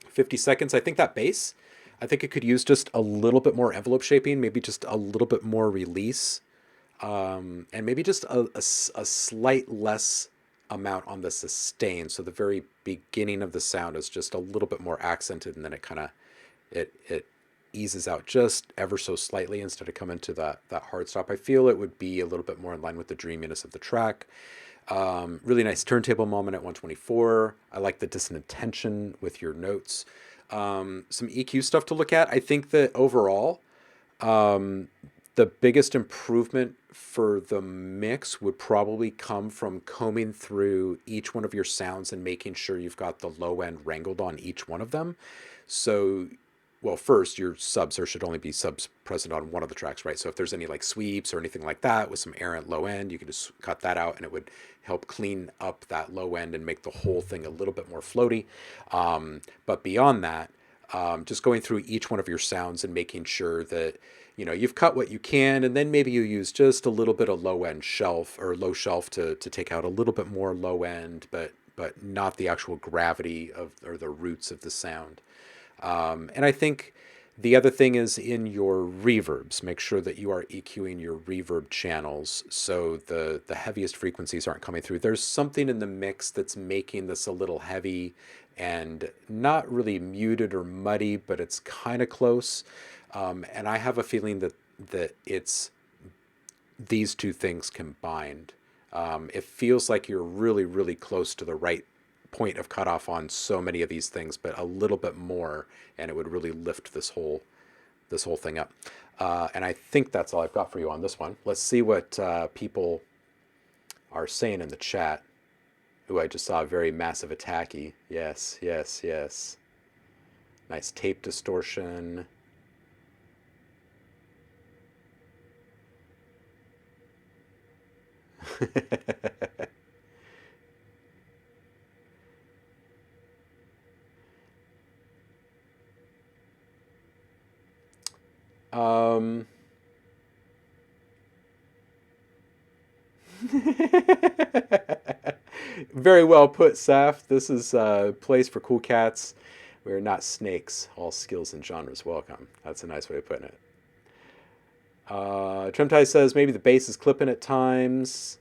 50 seconds. I think that bass, I think it could use just a little bit more envelope shaping, maybe just a little bit more release, and maybe just a slight less amount on the sustain. So the very beginning of the sound is just a little bit more accented, and then it kind of it eases out just ever so slightly instead of coming to that hard stop. I feel it would be a little bit more in line with the dreaminess of the track. Really nice turntable moment at 124. I like the dissonant tension with your notes. Some EQ stuff to look at. I think that overall, the biggest improvement for the mix would probably come from combing through each one of your sounds and making sure you've got the low end wrangled on each one of them. So, well, first, your subs, there should only be subs present on one of the tracks, right? So if there's any like sweeps or anything like that with some errant low end, you can just cut that out, and it would help clean up that low end and make the whole thing a little bit more floaty. But beyond that, just going through each one of your sounds and making sure that, you know, you've cut what you can, and then maybe you use just a little bit of low end shelf or low shelf to take out a little bit more low end, but not the actual gravity of or the roots of the sound. And I think the other thing is in your reverbs, make sure that you are EQing your reverb channels so the heaviest frequencies aren't coming through. There's something in the mix that's making this a little heavy and not really muted or muddy, but it's kind of close. And I have a feeling that it's these two things combined. It feels like you're really, really close to the right point of cutoff on so many of these things, but a little bit more, and it would really lift this whole thing up. And I think that's all I've got for you on this one. Let's see what people are saying in the chat. Ooh, I just saw a very massive attacky. Yes, yes, yes. Nice tape distortion. Very well put, Saf. This is a place for cool cats. We're not snakes. All skills and genres welcome. That's a nice way of putting it. Tremtai says maybe the bass is clipping at times.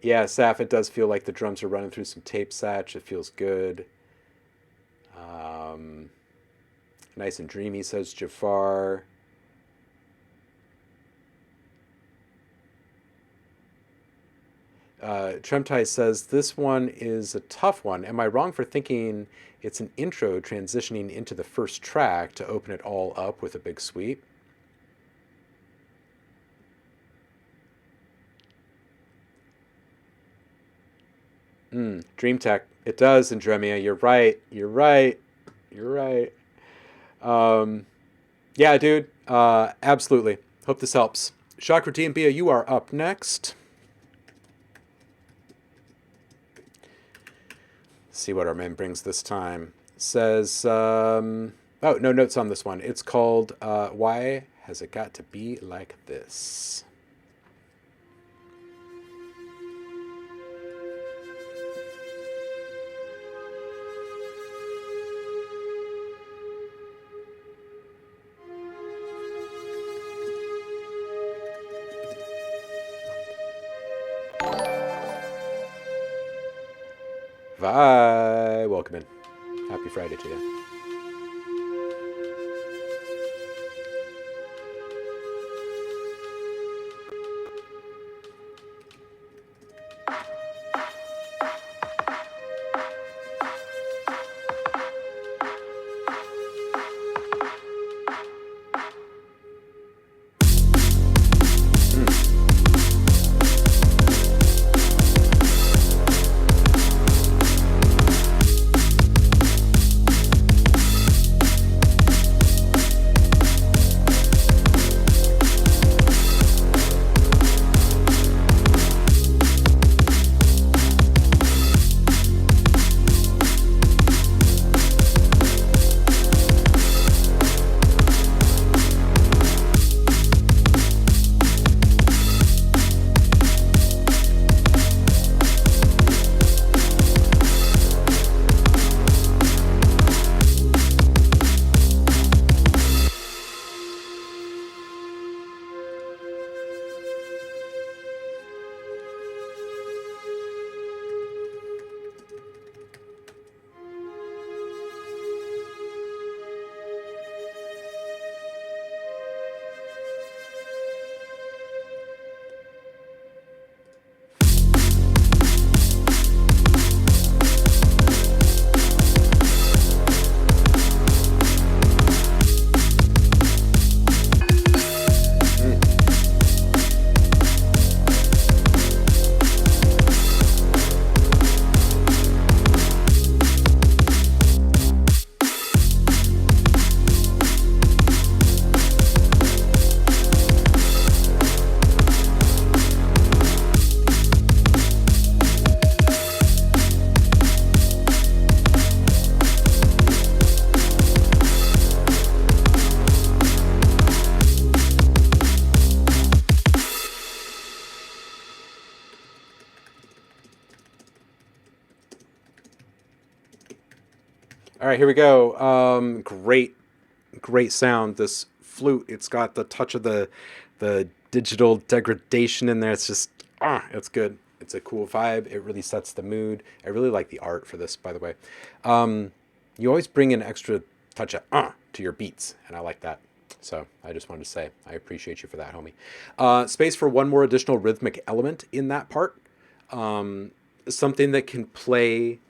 Yeah, Saf, it does feel like the drums are running through some tape satch. It feels good. Nice and dreamy, says Jafar. Tremtai says, this one is a tough one. Am I wrong for thinking it's an intro transitioning into the first track to open it all up with a big sweep? Dream Tech. It does, Andremia. You're right. You're right. You're right. Yeah, dude. Absolutely. Hope this helps. Chakra Bia, you are up next. See what our man brings this time. Says, oh, no notes on this one. It's called Why Has It Got to Be Like This? Vi, welcome in. Happy Friday to you. right, here we go. Great sound. This flute, it's got the touch of the digital degradation in there. It's just, it's good. It's a cool vibe. It really sets the mood. I really like the art for this, by the way. You always bring an extra touch of to your beats, and I like that. So I just wanted to say I appreciate you for that, homie. Space for one more additional rhythmic element in that part. Something that can play,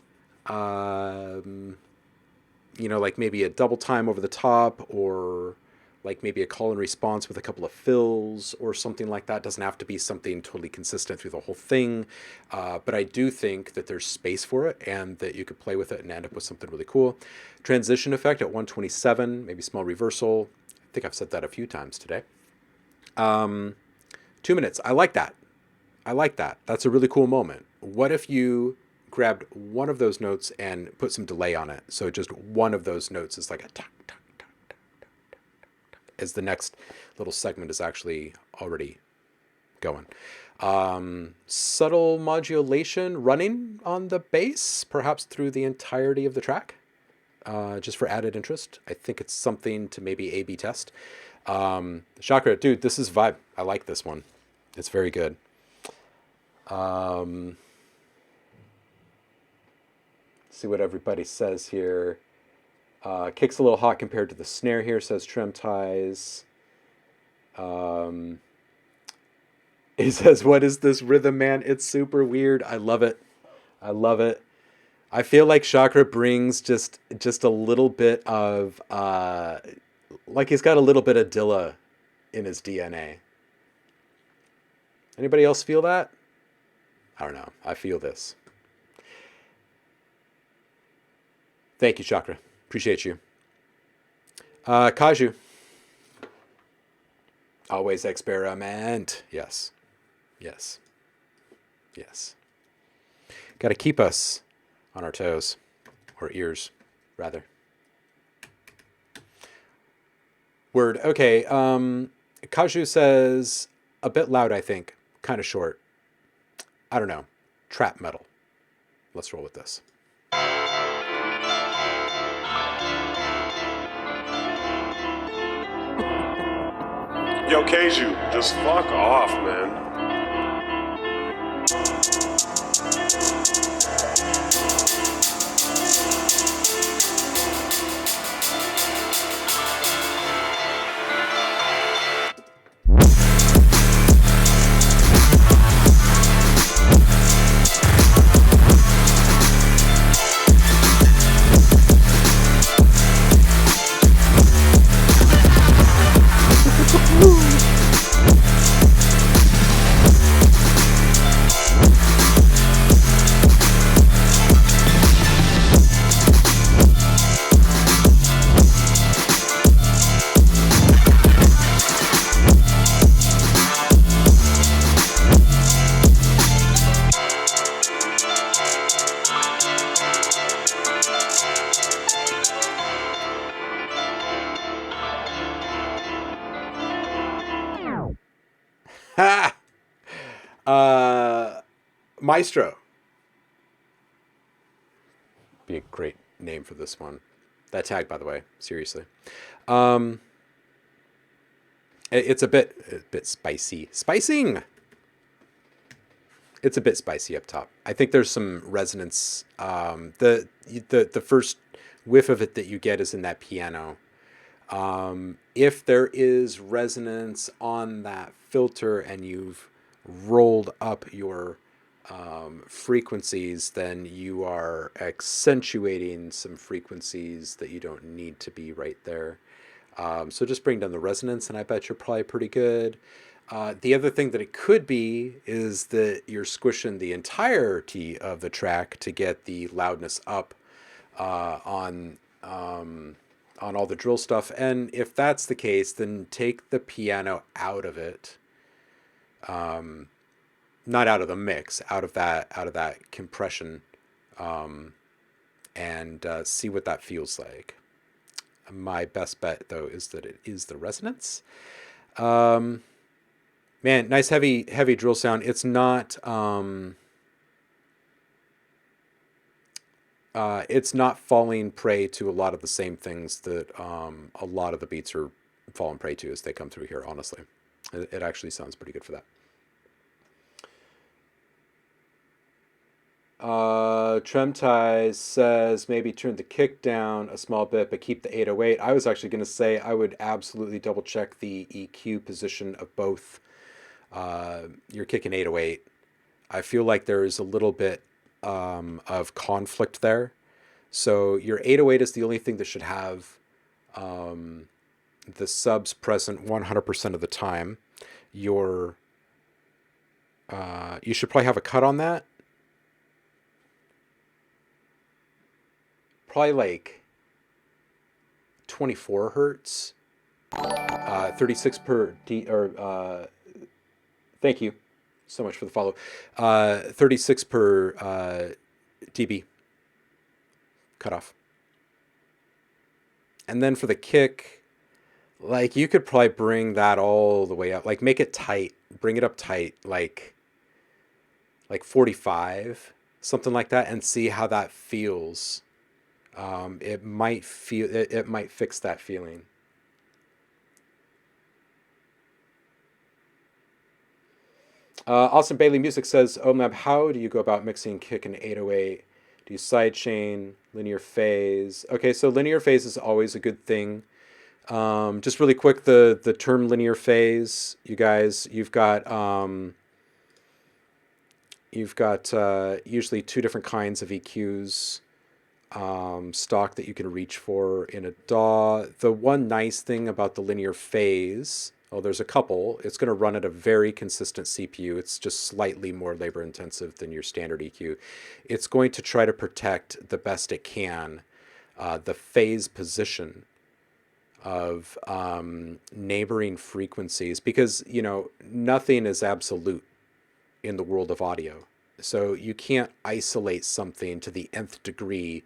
like maybe a double time over the top, or like maybe a call and response with a couple of fills or something like that. Doesn't have to be something totally consistent through the whole thing. But I do think that there's space for it and that you could play with it and end up with something really cool. Transition effect at 127, maybe small reversal. I think I've said that a few times today. 2 minutes. I like that. That's a really cool moment. What if you grabbed one of those notes and put some delay on it? So just one of those notes is like a tuck, tuck, tuck, tuck, tuck, tuck, as the next little segment is actually already going. Subtle modulation running on the bass, perhaps through the entirety of the track, just for added interest. I think it's something to maybe A/B test. Chakra, dude, this is vibe. I like this one. It's very good. See what everybody says here. Kicks a little hot compared to the snare here, says Trim Ties. He says, what is this rhythm, man? It's super weird. I love it. I feel like Chakra brings just a little bit of, like he's got a little bit of Dilla in his DNA. Anybody else feel that? I don't know. I feel this. Thank you, Chakra. Appreciate you. Kaju. Always experiment. Yes. Got to keep us on our toes. Or ears, rather. Word. Okay. Kaju says, a bit loud, I think. Kind of short. I don't know. Trap metal. Let's roll with this. Yo, Keiju, just fuck off, man. Maestro. Be a great name for this one. That tag, by the way, seriously. It's a bit spicy. Spicing! It's a bit spicy up top. I think there's some resonance. The first whiff of it that you get is in that piano. If there is resonance on that filter and you've rolled up your frequencies, then you are accentuating some frequencies that you don't need to be right there. So just bring down the resonance, and I bet you're probably pretty good. The other thing that it could be is that you're squishing the entirety of the track to get the loudness up on all the drill stuff. And if that's the case, then take the piano out of it. Not out of the mix, out of that compression, and see what that feels like. My best bet, though, is that it is the resonance. Man, nice heavy drill sound. It's not it's not falling prey to a lot of the same things that a lot of the beats are falling prey to as they come through here, honestly. It actually sounds pretty good for that. Tremtai says maybe turn the kick down a small bit, but keep the 808. I was actually going to say I would absolutely double check the EQ position of both your kick and 808. I feel like there's a little bit of conflict there. So your 808 is the only thing that should have the subs present 100% of the time. You should probably have a cut on that. Probably like 24 hertz, 36 per D, or thank you so much for the follow. 36 per dB cutoff. And then for the kick, like you could probably bring that all the way up, like make it tight, bring it up tight, like 45, something like that, and see how that feels. It might fix that feeling. Austin Bailey Music says, OhmLab, how do you go about mixing kick and 808? Do you sidechain, linear phase? Okay, so linear phase is always a good thing. Just really quick, the term linear phase, you guys, you've got usually two different kinds of EQs. Stock that you can reach for in a DAW. The one nice thing about the linear phase, there's a couple, it's going to run at a very consistent CPU. It's just slightly more labor intensive than your standard EQ. It's going to try to protect the best it can the phase position of neighboring frequencies, because nothing is absolute in the world of audio. So you can't isolate something to the nth degree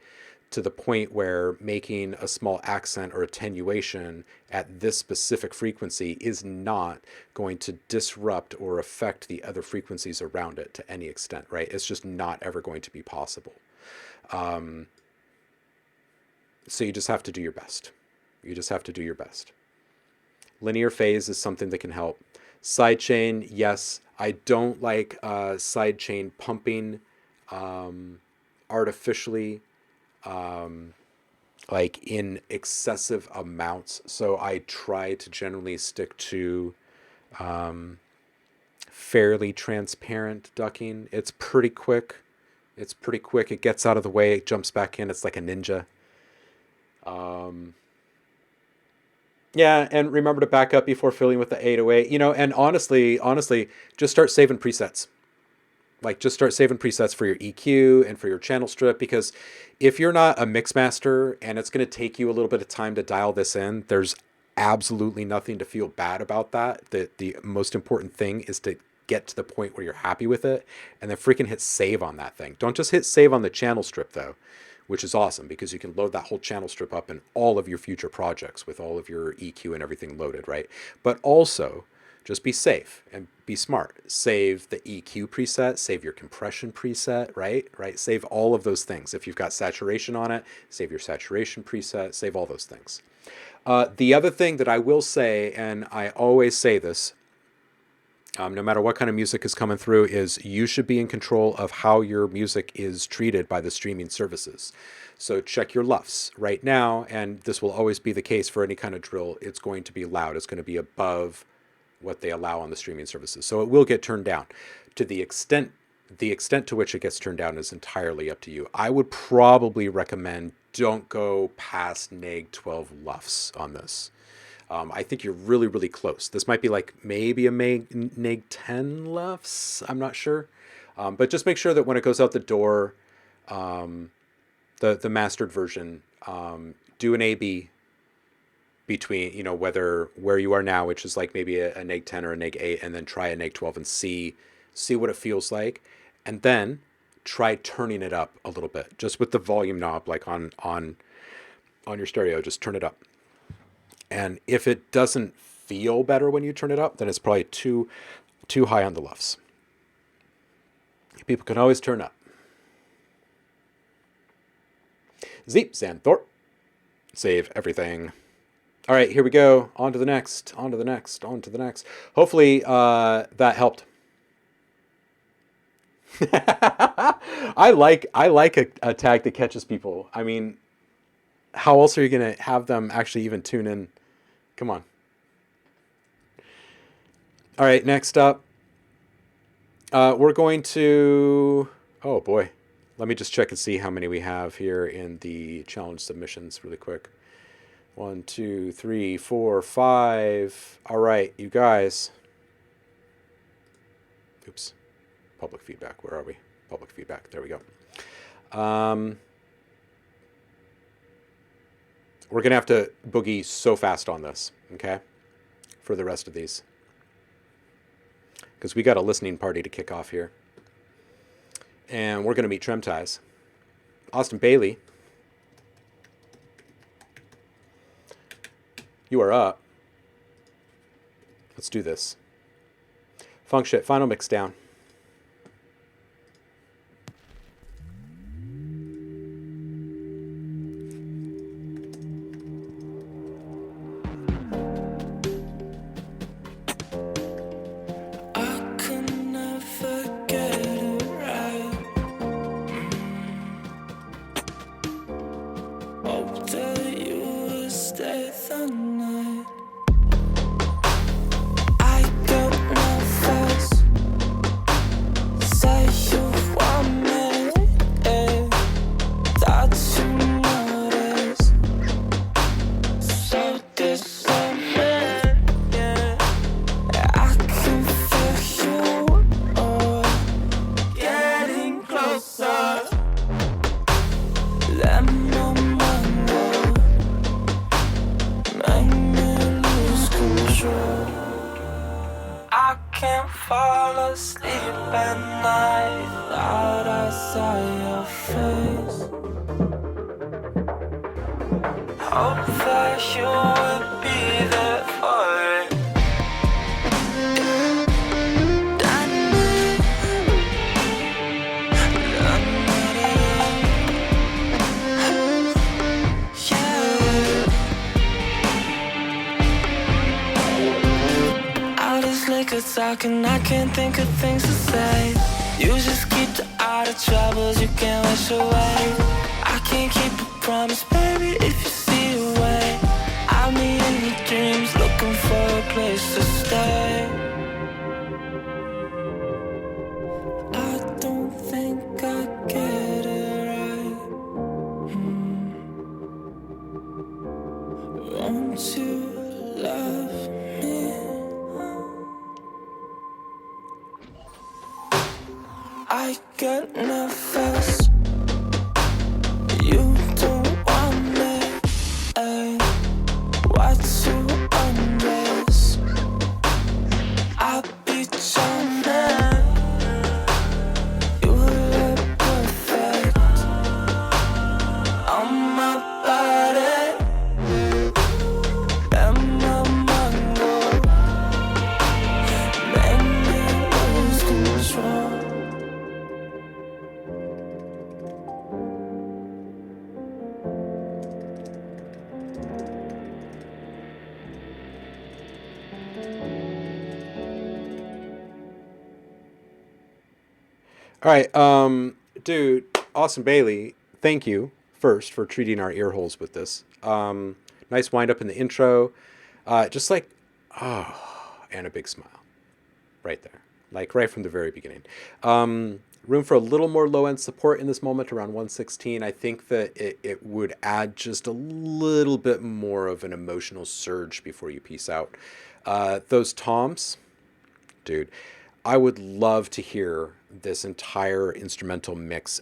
to the point where making a small accent or attenuation at this specific frequency is not going to disrupt or affect the other frequencies around it to any extent, right? It's just not ever going to be possible. So you just have to do your best. You just have to do your best. Linear phase is something that can help. Sidechain, yes. I don't like sidechain pumping artificially, like in excessive amounts. So I try to generally stick to fairly transparent ducking. It's pretty quick. It gets out of the way. It jumps back in. It's like a ninja. Yeah, and remember to back up before filling with the 808. And honestly, just start saving presets. Like, just start saving presets for your EQ and for your channel strip, because if you're not a mix master and it's going to take you a little bit of time to dial this in, there's absolutely nothing to feel bad about that. The most important thing is to get to the point where you're happy with it, and then freaking hit save on that thing. Don't just hit save on the channel strip, though, which is awesome because you can load that whole channel strip up in all of your future projects with all of your EQ and everything loaded, right? But also, just be safe and be smart. Save the EQ preset, save your compression preset, right? Save all of those things. If you've got saturation on it, save your saturation preset, save all those things. The other thing that I will say, and I always say this, no matter what kind of music is coming through, is you should be in control of how your music is treated by the streaming services. So check your LUFS right now, and this will always be the case for any kind of drill. It's going to be loud. It's going to be above what they allow on the streaming services. So it will get turned down. To the extent to which it gets turned down is entirely up to you. I would probably recommend don't go past neg 12 LUFS on this. I think you're really, really close. This might be like maybe a neg 10 LUFS. I'm not sure. But just make sure that when it goes out the door, the mastered version, do an A/B between, where you are now, which is like maybe a neg 10 or a neg 8, and then try a neg 12 and see what it feels like. And then try turning it up a little bit, just with the volume knob, like on your stereo, just turn it up. And if it doesn't feel better when you turn it up, then it's probably too high on the LUFS. People can always turn up. Zeep, Sandthorpe. Save everything. All right, here we go. On to the next. On to the next. On to the next. Hopefully that helped. I like a tag that catches people. I mean, how else are you going to have them actually even tune in? Come on. All right, next up. We're going to... Oh, boy. Let me just check and see how many we have here in the challenge submissions really quick. 1, 2, 3, 4, 5. All right, you guys. Oops. Public feedback. Where are we? Public feedback. There we go. We're going to have to boogie so fast on this, okay, for the rest of these. Because we got a listening party to kick off here. And we're going to meet Tremties. Austin Bailey, you are up. Let's do this. Funk shit, final mix down. Talking, I can't think of things to say. You just keep the out of troubles you can't wish away. I can't keep a promise, baby, if you see a way. I'll meet in your dreams, looking for a place to stay. I don't think I get it right. Won't you love me? I get nervous. You don't want me. What's you undress? I'll be charming. You look perfect on my body and my mango. Make me lose control. All right, dude, Austin Bailey, thank you first for treating our ear holes with this. Nice wind up in the intro. Just like, oh, and a big smile right there, like right from the very beginning. Room for a little more low-end support in this moment around 116. I think that it would add just a little bit more of an emotional surge before you peace out. Those toms, dude, I would love to hear this entire instrumental mix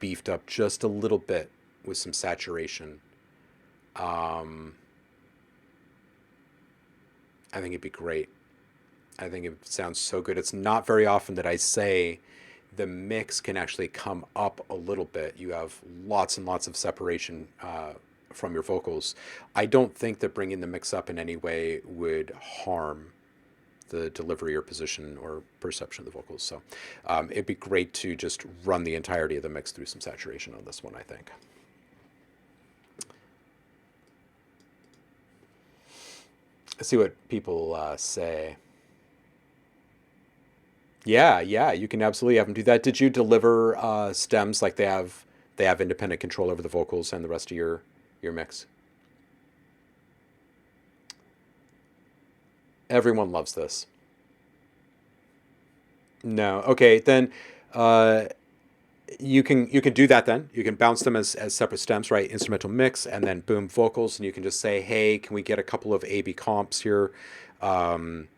beefed up just a little bit with some saturation. I think it'd be great. I think it sounds so good. It's not very often that I say the mix can actually come up a little bit. You have lots and lots of separation from your vocals. I don't think that bringing the mix up in any way would harm the delivery or position or perception of the vocals. So it'd be great to just run the entirety of the mix through some saturation on this one, I think. Let's see what people say. Yeah, yeah, you can absolutely have them do that. Did you deliver stems like they have independent control over the vocals and the rest of your mix? Everyone loves this. No. Okay, then uh, you can do that then. You can bounce them as separate stems, right? Instrumental mix and then boom vocals, and you can just say, hey, can we get a couple of A/B comps here? Um,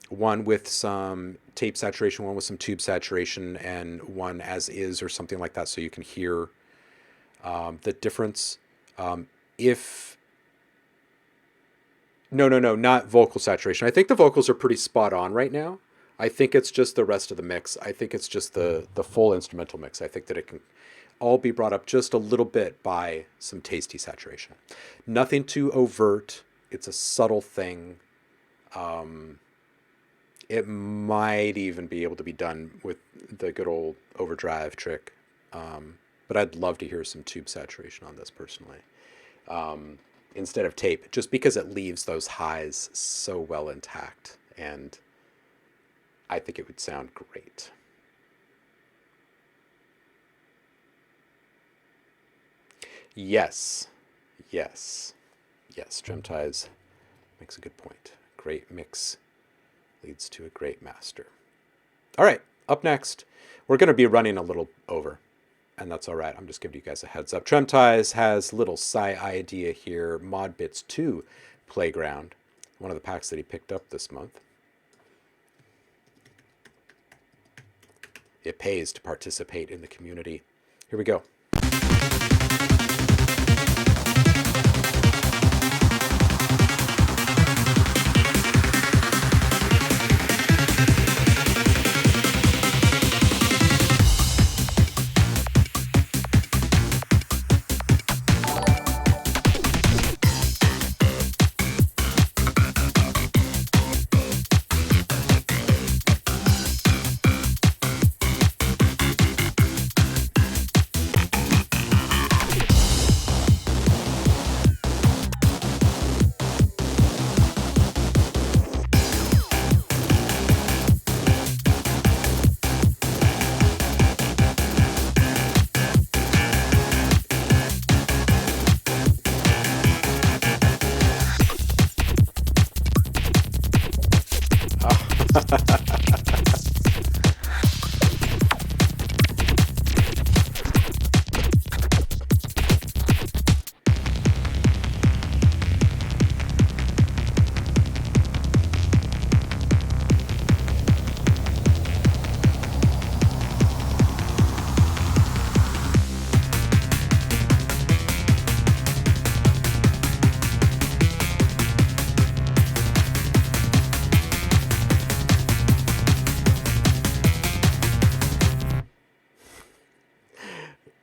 one with some tape saturation, one with some tube saturation, and one as is or something like that, so you can hear the difference. If No, no, no, not vocal saturation. I think the vocals are pretty spot on right now. I think it's just the rest of the mix. I think it's just the full instrumental mix. I think that it can all be brought up just a little bit by some tasty saturation. Nothing too overt. It's a subtle thing. It might even be able to be done with the good old overdrive trick. But I'd love to hear some tube saturation on this personally. Instead of tape, just because it leaves those highs so well intact, and I think it would sound great. Yes, yes, yes. Drum ties makes a good point. Great mix leads to a great master. All right, up next, we're going to be running a little over, and that's all right. I'm just giving you guys a heads up. Tremties has little sci idea here. Mod Bits 2 Playground, one of the packs that he picked up this month. It pays to participate in the community. Here we go.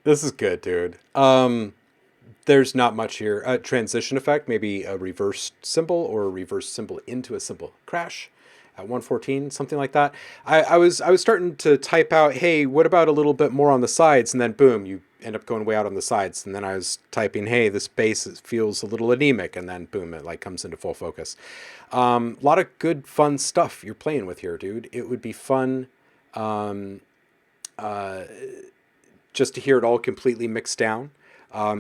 This is good, dude. There's not much here. Transition effect, maybe a reverse cymbal or a reverse cymbal into a cymbal crash at 114, something like that. I was starting to type out, hey, what about a little bit more on the sides? And then boom, you end up going way out on the sides. And then I was typing, hey, this bass feels a little anemic. And then boom, it like comes into full focus. A lot of good, fun stuff you're playing with here, dude. It would be fun just to hear it all completely mixed down.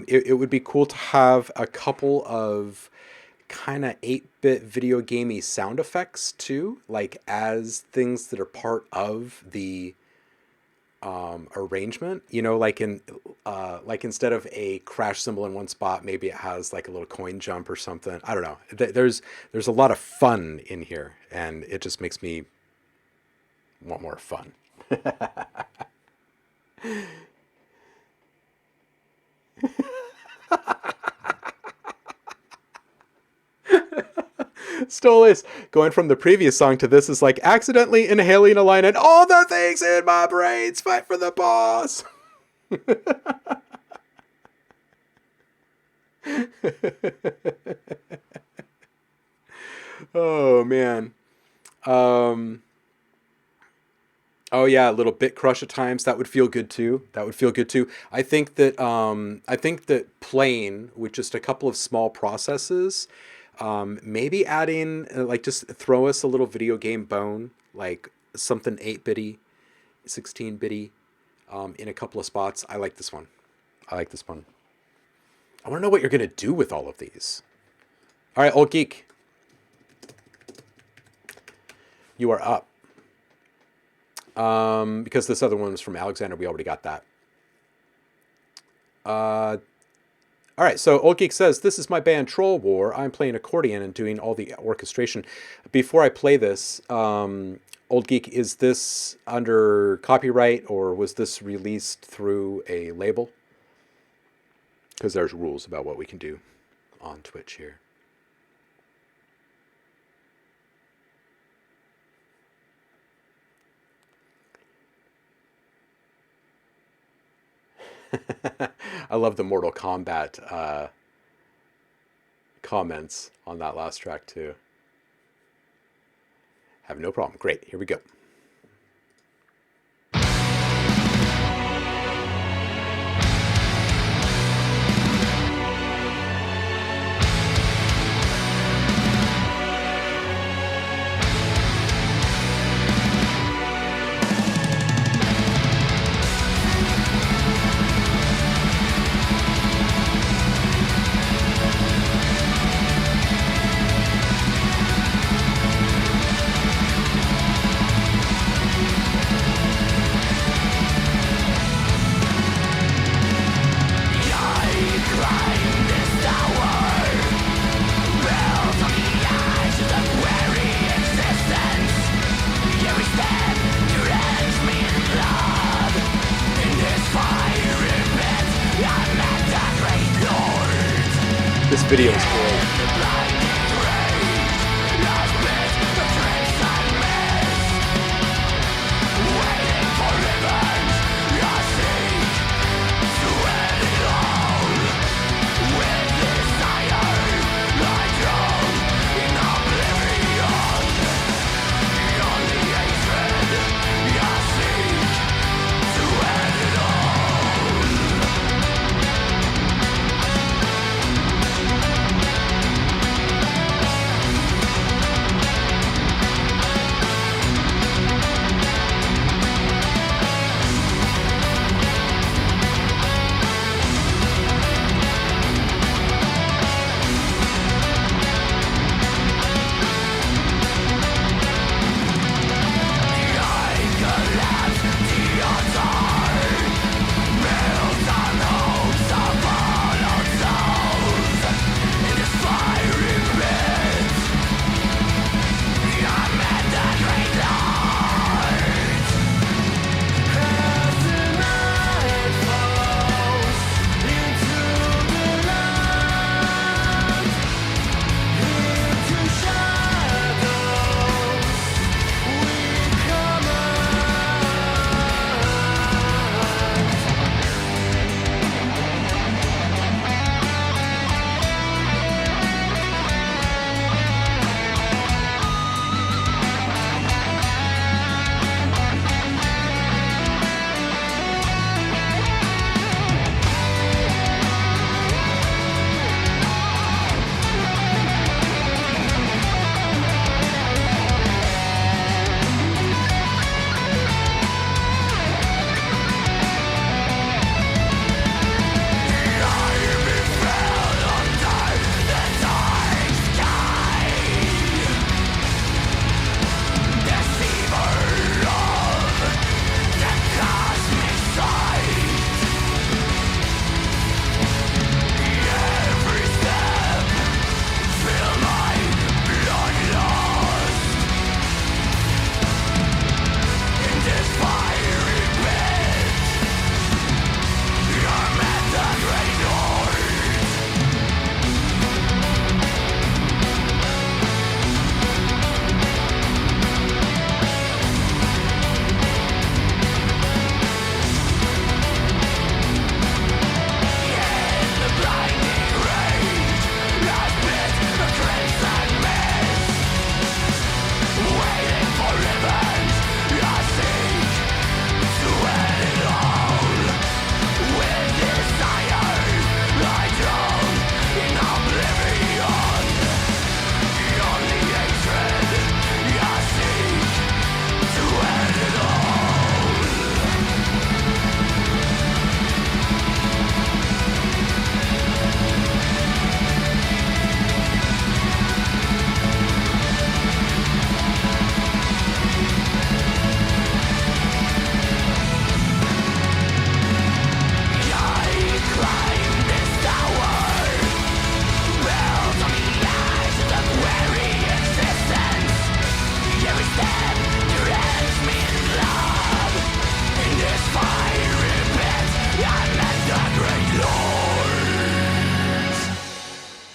It would be cool to have a couple of kind of 8-bit video gamey sound effects too, like as things that are part of the arrangement. You know, like like instead of a crash cymbal in one spot, maybe it has like a little coin jump or something. I don't know. There's a lot of fun in here, and it just makes me want more fun. Stolas going from the previous song to this is like accidentally inhaling a line and all the things in my brains fight for the boss. Oh man. Oh yeah, a little bit crush at times. That would feel good too. That would feel good too. I think that playing with just a couple of small processes Maybe adding, like, just throw us a little video game bone, like something 8-bitty, 16-bitty, in a couple of spots. I like this one. I like this one. I want to know what you're going to do with all of these. All right, Old Geek. You are up. Because this other one was from Alexander. We already got that. All right, so Old Geek says, this is my band Troll War. I'm playing accordion and doing all the orchestration. Before I play this, Old Geek, is this under copyright or was this released through a label? Because there's rules about what we can do on Twitch here. I love the Mortal Kombat comments on that last track too. Have no problem. Great. Here we go. This video is great.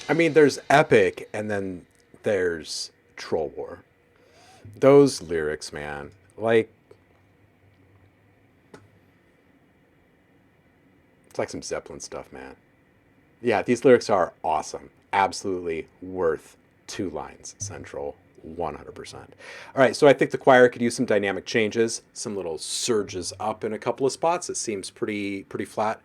I mean, there's epic and then there's troll war. Those lyrics, man, like, it's like some Zeppelin stuff, man. Yeah, these lyrics are awesome. Absolutely worth 2 lines, Central, 100%. All right, so I think the choir could use some dynamic changes, some little surges up in a couple of spots. It seems pretty flat.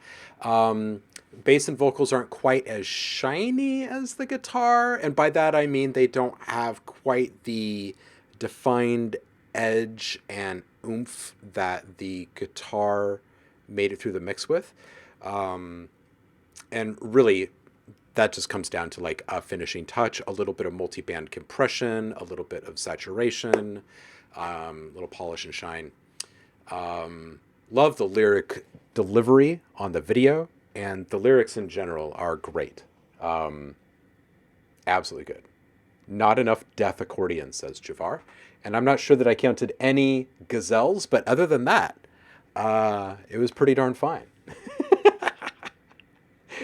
Bass and vocals aren't quite as shiny as the guitar, and by that I mean they don't have quite the defined edge and oomph that the guitar made it through the mix with. And really, that just comes down to like a finishing touch, a little bit of multi-band compression, a little bit of saturation, little polish and shine. Love the lyric delivery on the video, and the lyrics in general are great. Absolutely good. Not enough death accordion, says Javar. And I'm not sure that I counted any gazelles, but other than that, it was pretty darn fine.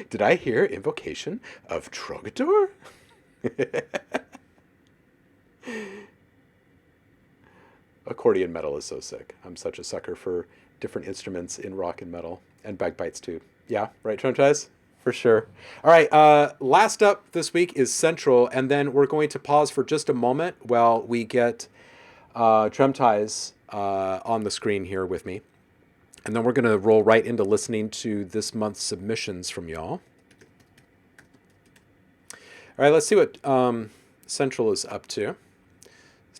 Did I hear invocation of Trogador? Accordion metal is so sick. I'm such a sucker for different instruments in rock and metal, and bagpipes too. Yeah, right, Tremtize? For sure. All right, last up this week is Central, and then we're going to pause for just a moment while we get Tremtize on the screen here with me. And then we're going to roll right into listening to this month's submissions from y'all. All right, let's see what Central is up to.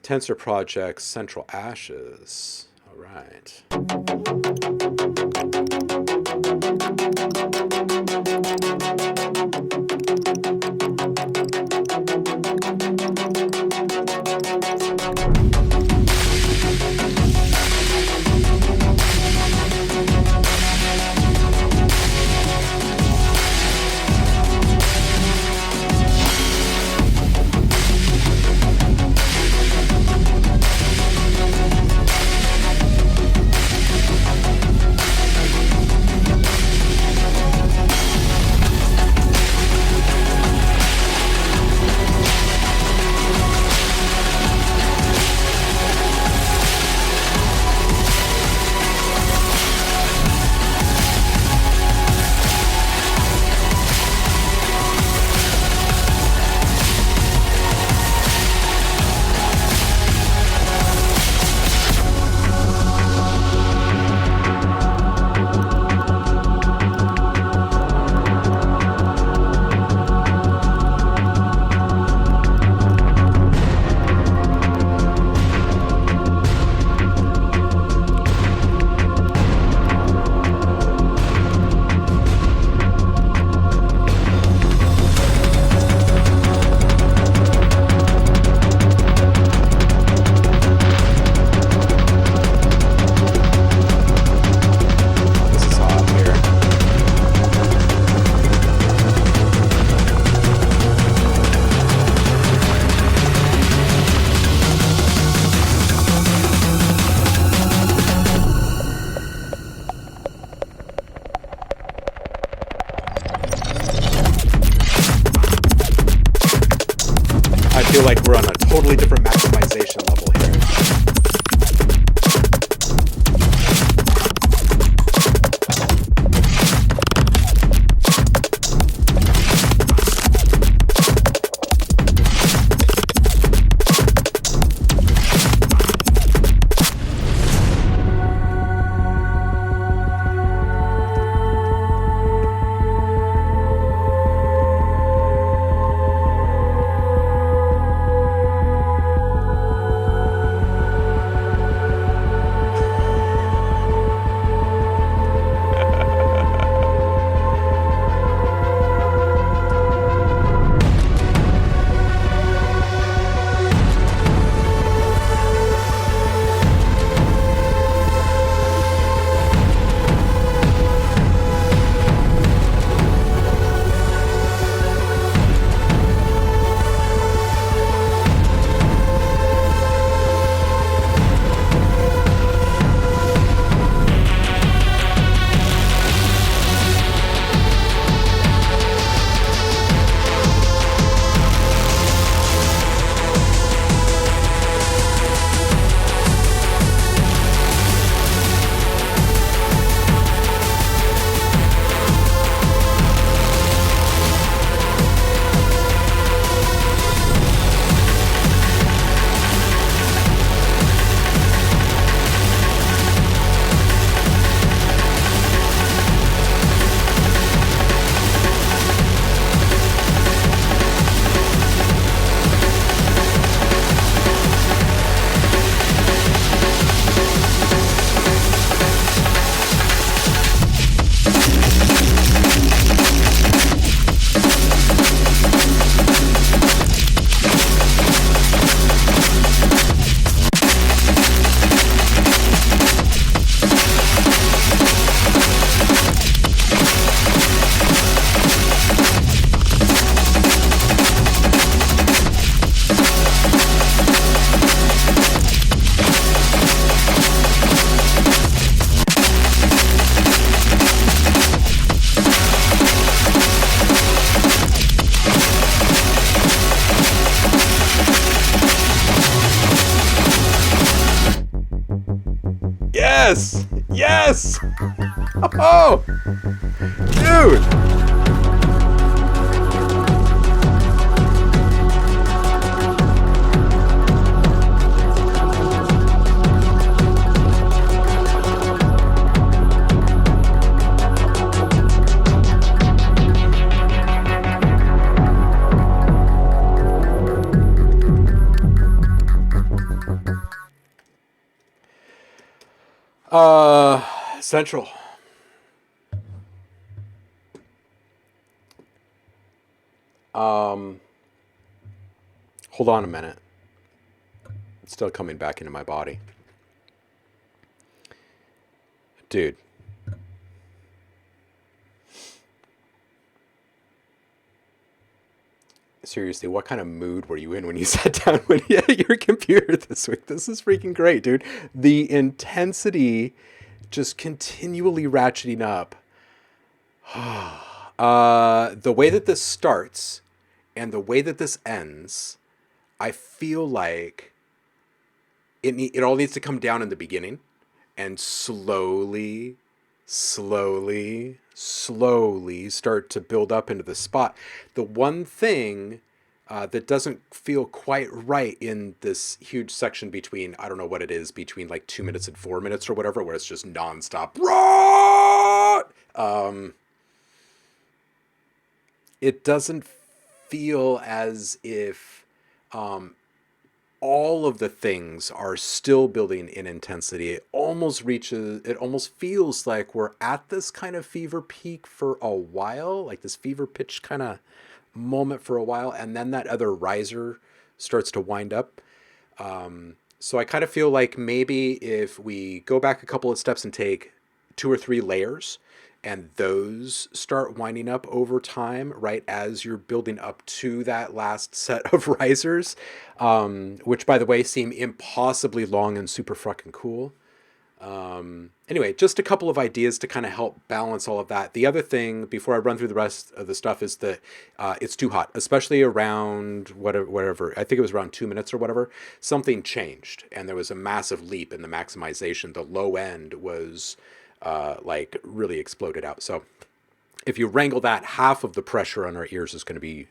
Tensor Project, Central Ashes. All right. I feel like we're on a totally different maximization level here. Yes! Yes! Oh! Dude! Central. Hold on a minute. It's still coming back into my body. Dude. Seriously, what kind of mood were you in when you sat down at your computer this week? This is freaking great, dude. The intensity just continually ratcheting up. The way that this starts and the way that this ends, I feel like it all needs to come down in the beginning and slowly start to build up into the spot. The one thing that doesn't feel quite right in this huge section between, I don't know what it is, between like 2 minutes and 4 minutes or whatever, where it's just nonstop. It doesn't feel as if all of the things are still building in intensity. It almost feels like we're at this kind of fever peak for a while, like this fever pitch kind of moment for a while, and then that other riser starts to wind up. So I kind of feel like maybe if we go back a couple of steps and take 2 or 3 layers, and those start winding up over time, right, as you're building up to that last set of risers, which, by the way, seem impossibly long and super fucking cool. Anyway, just a couple of ideas to kind of help balance all of that. The other thing, before I run through the rest of the stuff, is that it's too hot, especially around whatever, I think it was around 2 minutes or whatever, something changed, and there was a massive leap in the maximization. The low end was like really exploded out. So if you wrangle that, half of the pressure on our ears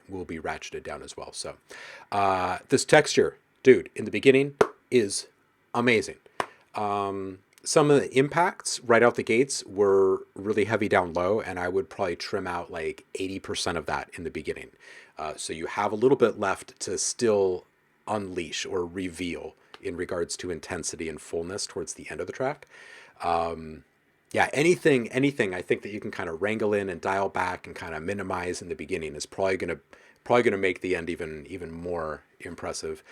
will be ratcheted down as well. So this texture, dude, in the beginning is amazing. Some of the impacts right out the gates were really heavy down low, and I would probably trim out like 80% of that in the beginning. So you have a little bit left to still unleash or reveal in regards to intensity and fullness towards the end of the track. Yeah, anything I think that you can kind of wrangle in and dial back and kind of minimize in the beginning is probably gonna make the end even more impressive.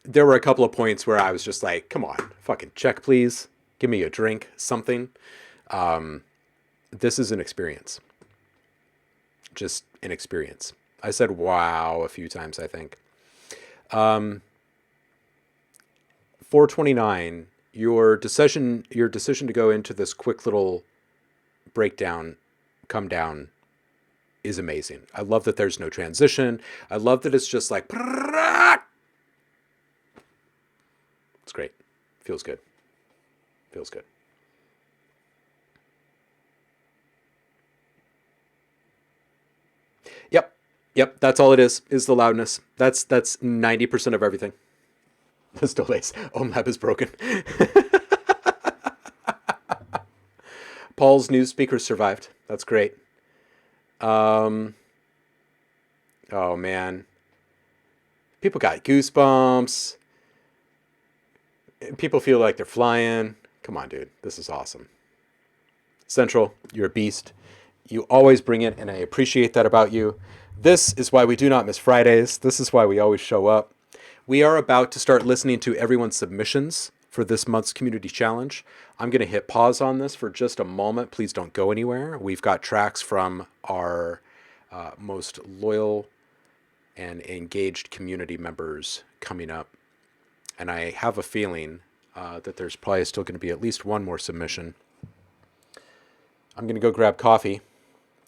There were a couple of points where I was just like, come on, fucking check, please. Give me a drink, something. This is an experience. Just an experience. I said wow a few times, I think. 429, your decision to go into this quick little breakdown, come down, is amazing. I love that there's no transition. I love that it's just like, it's great. Feels good. Feels good. Yep. That's all it is the loudness. That's 90% of everything. This delays. OhmLab is broken. Paul's new speakers survived. That's great. Oh man. People got goosebumps. People feel like they're flying. Come on, dude. This is awesome. Central, you're a beast. You always bring it, and I appreciate that about you. This is why we do not miss Fridays. This is why we always show up. We are about to start listening to everyone's submissions for this month's community challenge. I'm going to hit pause on this for just a moment. Please don't go anywhere. We've got tracks from our most loyal and engaged community members coming up. And I have a feeling that there's probably still going to be at least one more submission. I'm going to go grab coffee.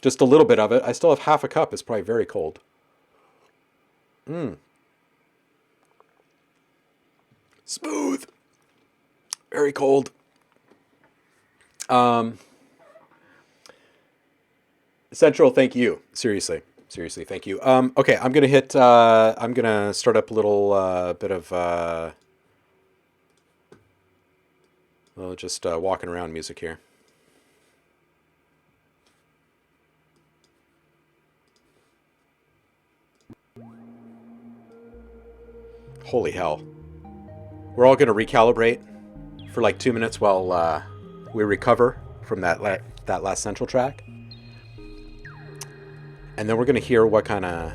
Just a little bit of it. I still have half a cup. It's probably very cold. Smooth. Very cold. Central, thank you. Seriously, thank you. Okay, I'm gonna hit. I'm gonna start up a little bit of just walking around music here. Holy hell! We're all gonna recalibrate for like 2 minutes while we recover from that last central track. And then we're going to hear what kind of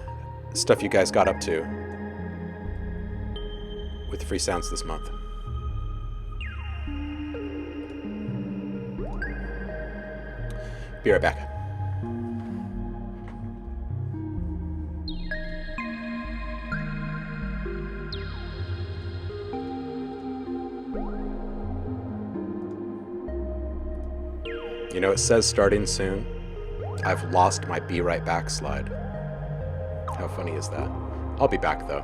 stuff you guys got up to with Free Sounds this month. Be right back. You know, it says starting soon. I've lost my Be Right Back slide. How funny is that? I'll be back though.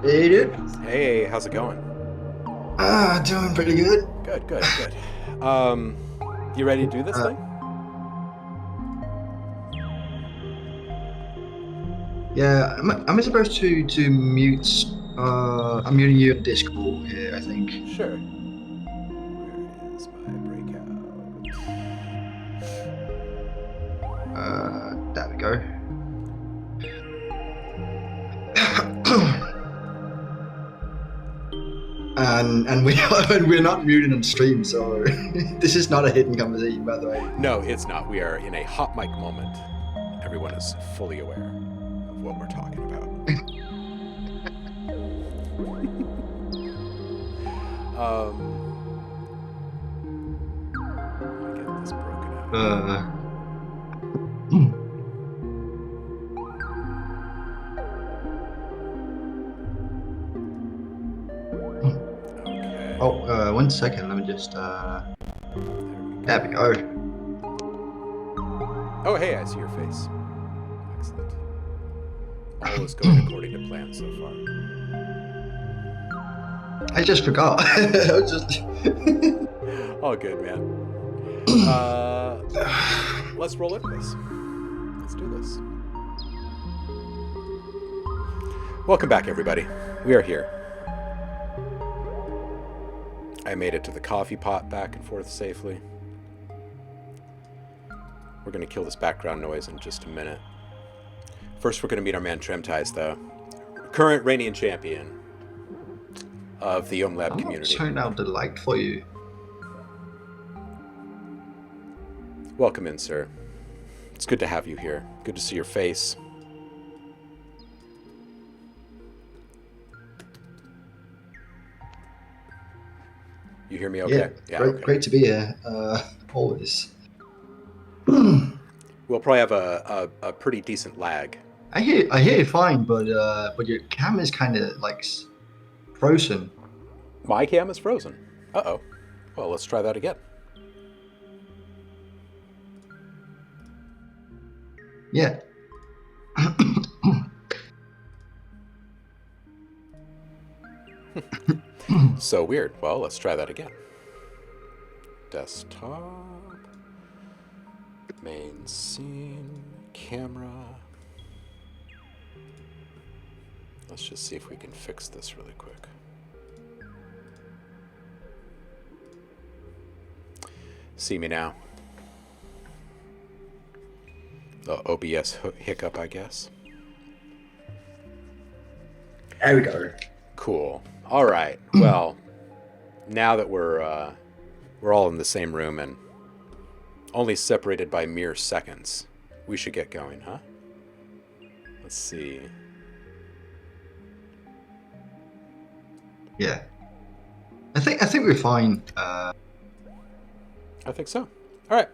Hey, dude. Hey, how's it going? Doing pretty good. Good. You ready to do this thing? Yeah, am I supposed to mute? I'm muting you on Discord here, I think. Sure. Where is my breakout? There we go. and we're not muted on stream, so this is not a hidden conversation, by the way. No, it's not. We are in a hot mic moment. Everyone is fully aware of what we're talking about. Let me get this broken out. Oh, 1 second. Let me just. There we go. Oh, hey, I see your face. Excellent. All is going according to plan so far. I just forgot. I was just. All good, man. Let's roll into this. Let's do this. Welcome back, everybody. We are here. I made it to the coffee pot back and forth safely. We're going to kill this background noise in just a minute. First, we're going to meet our man Trim Ties, though. Current reigning champion. of the OhmLab I'll community. turn out the light for you. Welcome in, sir. It's good to have you here. Good to see your face. You hear me okay? Yeah, great, okay. great to be here. Always. We'll probably have a pretty decent lag. I hear you fine, but your cam is kind of like frozen. My cam is frozen. Uh-oh. Well, let's try that again. Yeah. So weird. Well, let's try that again. Desktop. Main scene. Camera. Let's just see if we can fix this really quick. See me now. The OBS hiccup, I guess. There we go. Cool. All right. Well, now that we're all in the same room and only separated by mere seconds, we should get going, huh? Let's see. Yeah. I think we're fine. I think so. All right.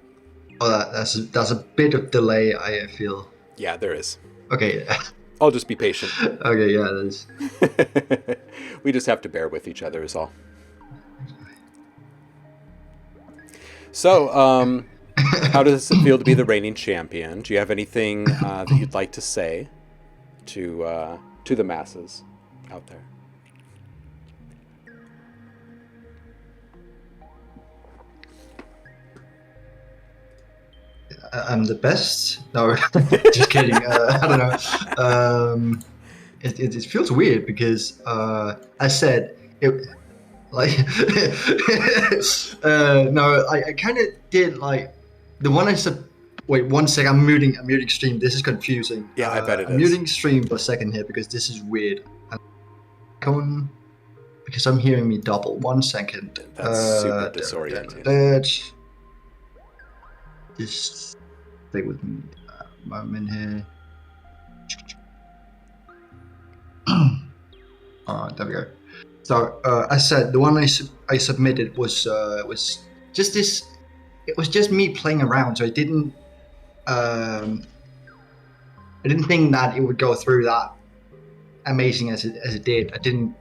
Oh, that's a bit of delay. I feel. Yeah, there is. Okay. I'll just be patient. Okay. Yeah. There's. We just have to bear with each other is all. So, how does it feel to be the reigning champion? Do you have anything that you'd like to say to the masses out there? I'm the best. No, just kidding. I don't know. It feels weird because I said it. Like, no, I kind of did like the one I said. Wait, 1 second. I'm muting stream. This is confusing. Yeah, I bet it I'm is. muting stream for a second here because this is weird. Because I'm hearing me double. 1 second. That's super disorienting. Just stay with me. I'm in here. There we go. So I said the one I submitted was just this. It was just me playing around, so I didn't think that it would go through that amazing as it did. I didn't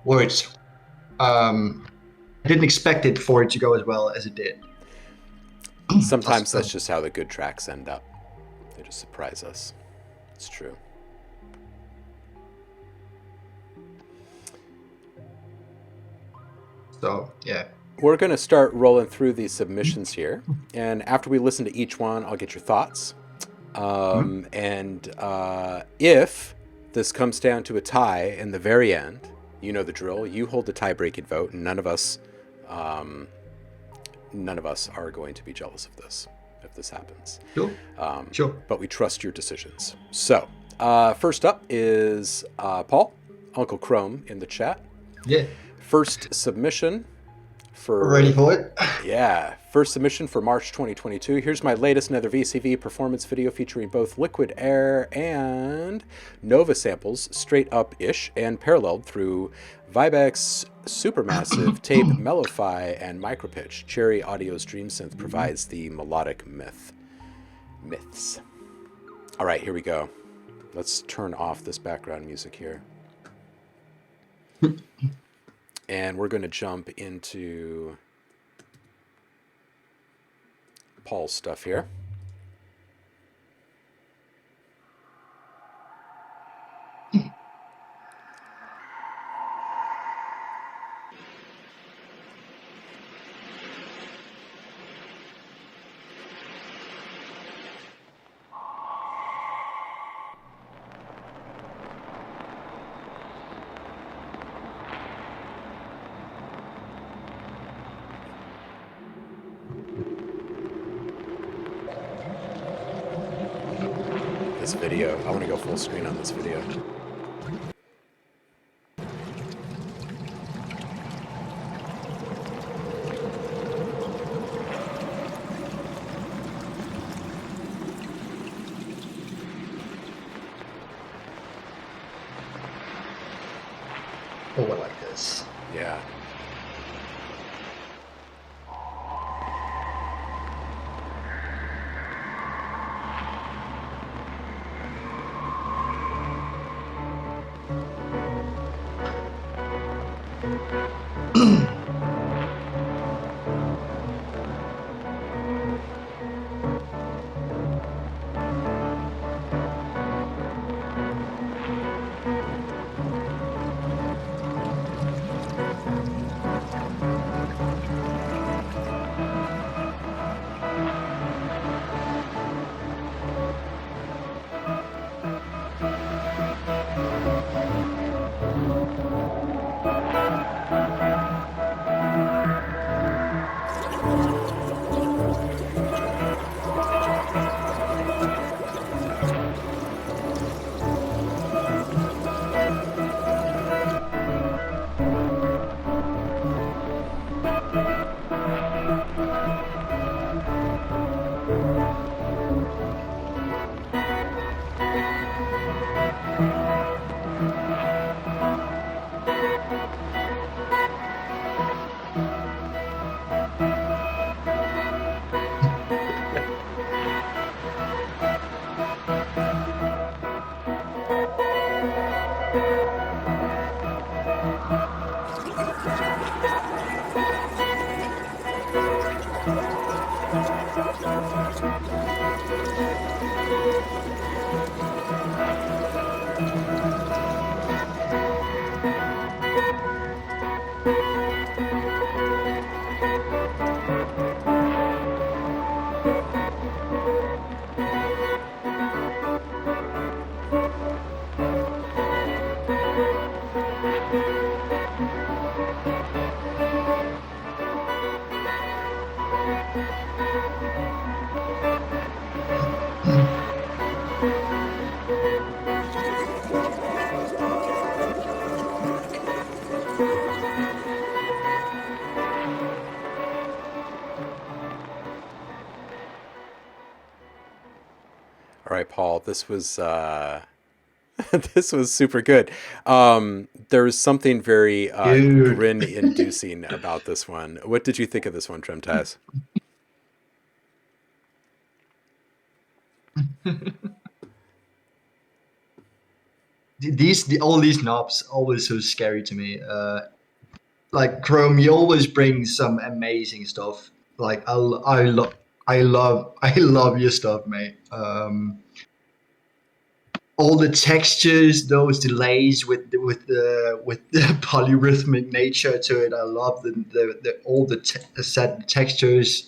words. I didn't expect it for it to go as well as it did. Sometimes that's just how the good tracks end up. They just surprise us. It's true. So, yeah. We're going to start rolling through these submissions here. And after we listen to each one, I'll get your thoughts. And if this comes down to a tie in the very end, you know the drill. You hold the tie-breaking vote, and none of us are going to be jealous of this if this happens. Sure. Sure. But we trust your decisions. So, first up is Paul, Uncle Chrome in the chat. Yeah. First submission for... Ready for it? Yeah. First submission for March 2022. Here's my latest Nether VCV performance video featuring both liquid air and Nova samples, straight up-ish and paralleled through Vibex Supermassive Tape Mellowfi and Micropitch. Cherry Audio's Dream Synth provides the melodic myths. All right, here we go. Let's turn off this background music here. And we're going to jump into Paul's stuff here. This video, I want to go full screen on this video. All right, Paul, this was this was super good. There's something very Dude. grin-inducing about this one. What did you think of this one, Tremtaz? All these knobs always so scary to me. Like Chrome, you always bring some amazing stuff. Like I love your stuff, mate. All the textures, those delays with the polyrhythmic nature to it. I love the set textures.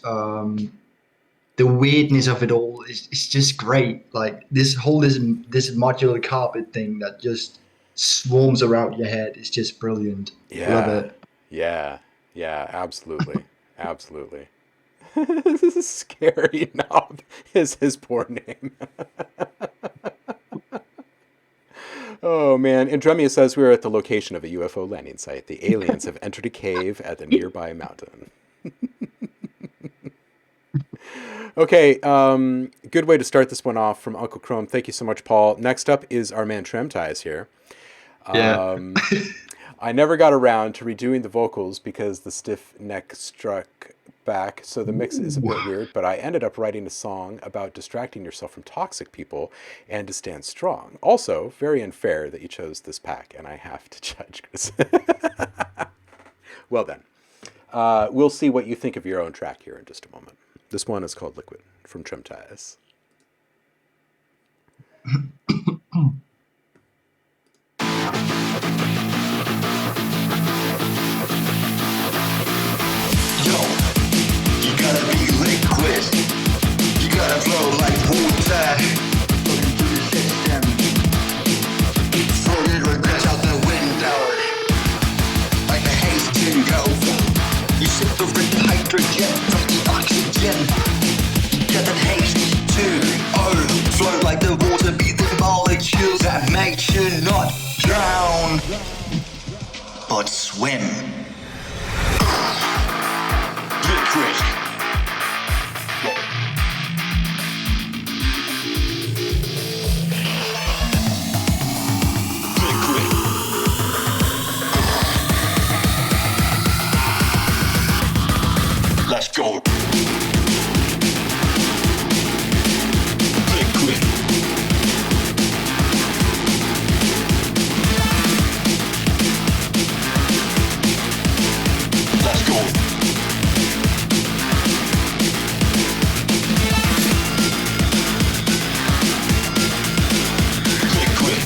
The weirdness of it all is just great. Like this modular carpet thing that just swarms around your head is just brilliant. Love it. Yeah, absolutely, absolutely. Scary Knob is his poor name. Oh man, Andremia says we're at the location of a UFO landing site. The aliens have entered a cave at the nearby mountain. Okay, good way to start this one off from Uncle Chrome. Thank you so much, Paul. Next up is our man Tremtaz here. Yeah. I never got around to redoing the vocals because the stiff neck struck back, so the mix is a bit weird, but I ended up writing a song about distracting yourself from toxic people and to stand strong. Also, very unfair that you chose this pack, and I have to judge Chris. Well then, we'll see what you think of your own track here in just a moment. This one is called Liquid from Tremtaz. You gotta be liquid. You gotta flow like water. Flowing through the system. Throwing regrets out the window. Like the haze jingo. You separate the hydrogen from the oxygen. Get that H2O. Flow like the water, be the molecules that make you not drown, but swim. Liquid. Let's go. Liquid. Let's go. Liquid.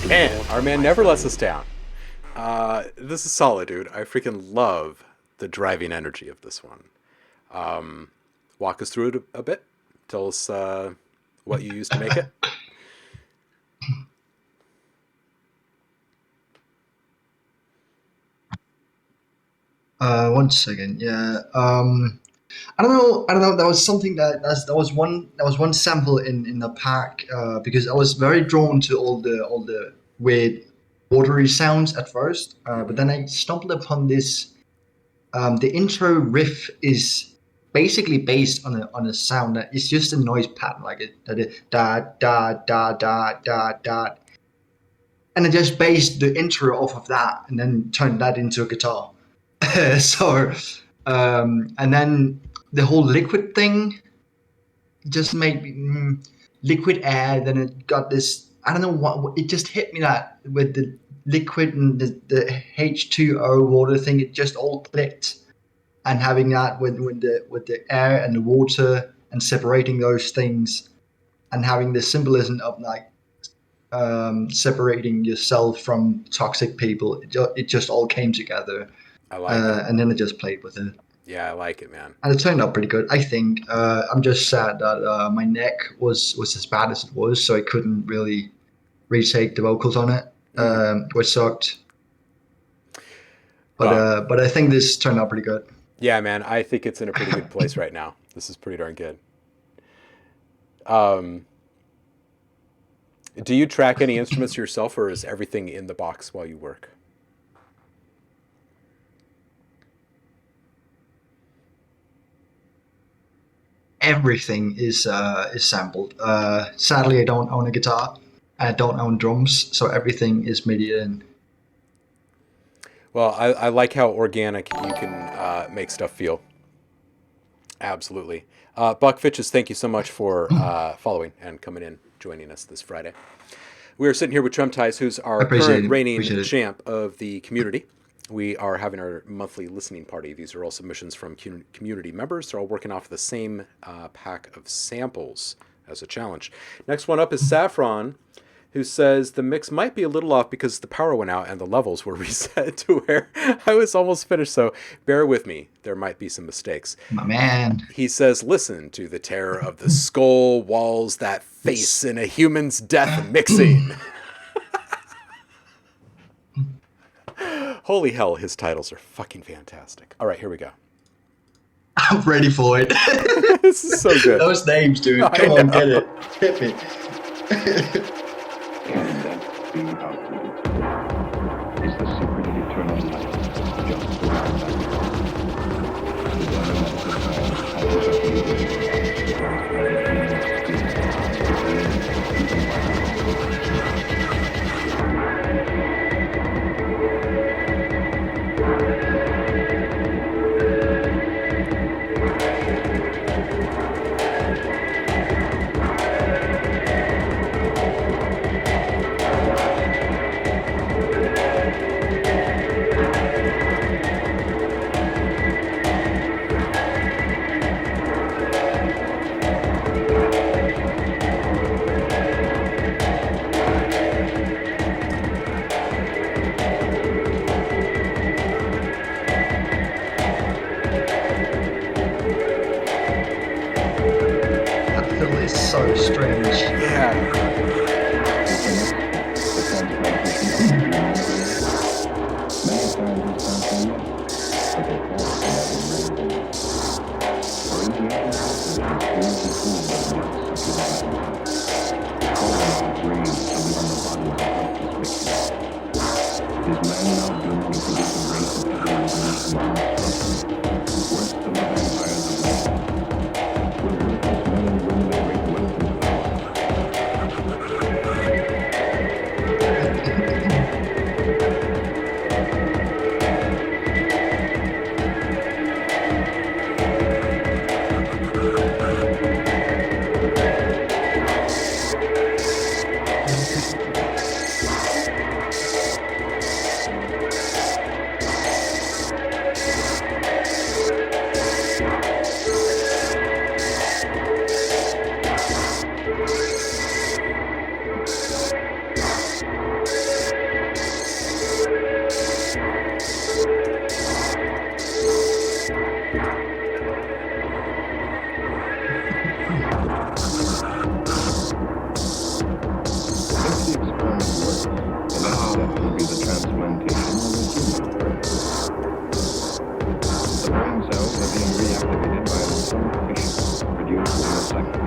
Man, our man never lets us down. This is solid, dude. I freaking love the driving energy of this one. Walk us through it a bit. Tell us what you used to make it. One second. Yeah. I don't know. That was something that was one sample in the pack because I was very drawn to all the weird watery sounds at first, but then I stumbled upon this. The intro riff is basically based on a sound that it's just a noise pattern, like da da da da da da, and I just based the intro off of that, and then turned that into a guitar. So, and then the whole liquid thing just made me liquid air. Then it got this. I don't know what it just hit me that with the liquid and the H2O water thing. It just all clicked, and having that with the air and the water and separating those things, and having the symbolism of like separating yourself from toxic people. It just all came together. I like it. And then I just played with it. Yeah, I like it, man. And it turned out pretty good, I think. I'm just sad that my neck was as bad as it was, so I couldn't really retake the vocals on it, which sucked. But I think this turned out pretty good. Yeah, man, I think it's in a pretty good place right now. This is pretty darn good. Do you track any instruments yourself, or is everything in the box while you work? Everything is sampled. Sadly, I don't own a guitar. I don't own drums, so everything is MIDI in. Well, I like how organic you can make stuff feel. Absolutely. Buck Fitches, thank you so much for following and coming in, joining us this Friday. We are sitting here with Trumtize, who's our current reigning champ of the community. We are having our monthly listening party. These are all submissions from community members. They're all working off the same pack of samples as a challenge. Next one up is Saffron, who says the mix might be a little off because the power went out and the levels were reset to where I was almost finished. So bear with me. There might be some mistakes. My man. He says, listen to the terror of the skull, walls, that face in a human's death mixing. Holy hell, his titles are fucking fantastic. All right, here we go. I'm ready for it. This is so good. Those names, dude. Come on, get it. Hit me. Can that be outwitted? Is the secret of eternal life just step will be the transplantation of a human brain. The brain cells are being reactivated by an atomic fission produced in a second.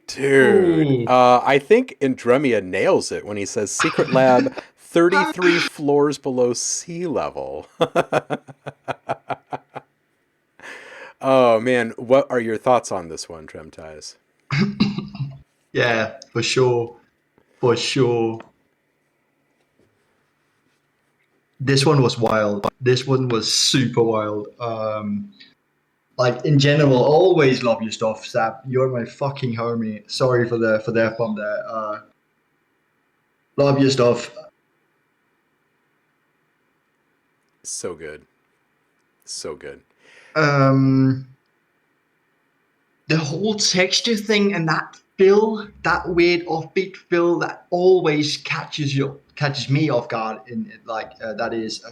Dude, I think Indremia nails it when he says secret lab 33 floors below sea level. Oh man, what are your thoughts on this one, Tremties? Yeah, for sure. For sure. This one was wild. This one was super wild. Like in general, always love your stuff, Sap. You're my fucking homie. Sorry for the F-bomb there. Love your stuff. So good. So good. The whole texture thing and that fill, that weird offbeat fill that always catches me off guard in like that is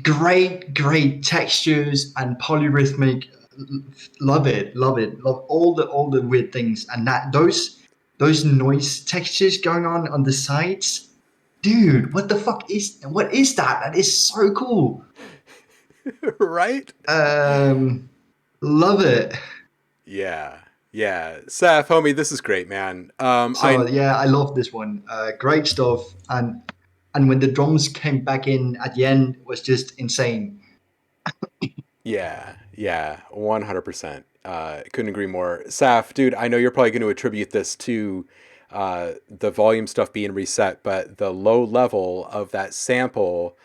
great textures and polyrhythmic. Love it, love all the weird things and that those noise textures going on the sides. Dude, what is that? That is so cool. Right? Love it. Yeah. Yeah. Saf, homie, this is great, man. I love this one. Great stuff. And when the drums came back in at the end, it was just insane. Yeah, 100%. Couldn't agree more. Saf, dude, I know you're probably going to attribute this to the volume stuff being reset, but the low level of that sample,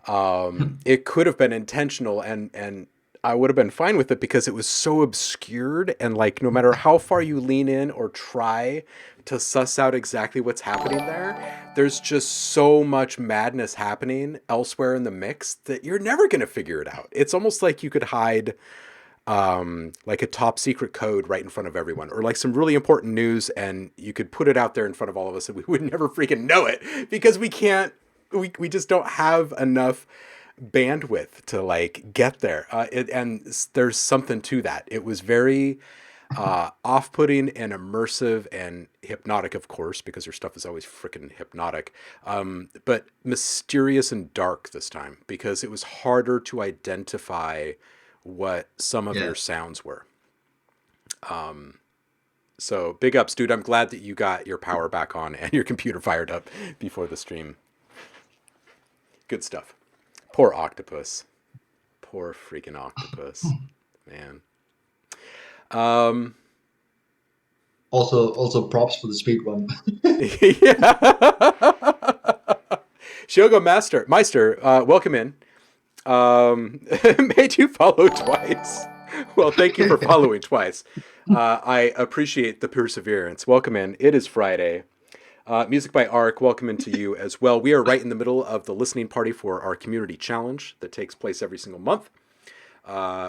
it could have been intentional, and I would have been fine with it because it was so obscured, and like no matter how far you lean in or try to suss out exactly what's happening there, there's just so much madness happening elsewhere in the mix that you're never going to figure it out. It's almost like you could hide like a top secret code right in front of everyone, or like some really important news, and you could put it out there in front of all of us and we would never freaking know it because we just don't have enough bandwidth to like get there. And there's something to that. It was very off-putting and immersive and hypnotic, of course, because your stuff is always freaking hypnotic, but mysterious and dark this time because it was harder to identify what some of your sounds were. So big ups, dude. I'm glad that you got your power back on and your computer fired up before the stream. Good stuff. Poor octopus. Poor freaking octopus. Man. Also props for the speed run. Yeah. Shogo Meister, welcome in. Made you follow twice. Well, thank you for following twice. I appreciate the perseverance. Welcome in. It is Friday. Music by Ark, welcome into you as well. We are right in the middle of the listening party for our community challenge that takes place every single month.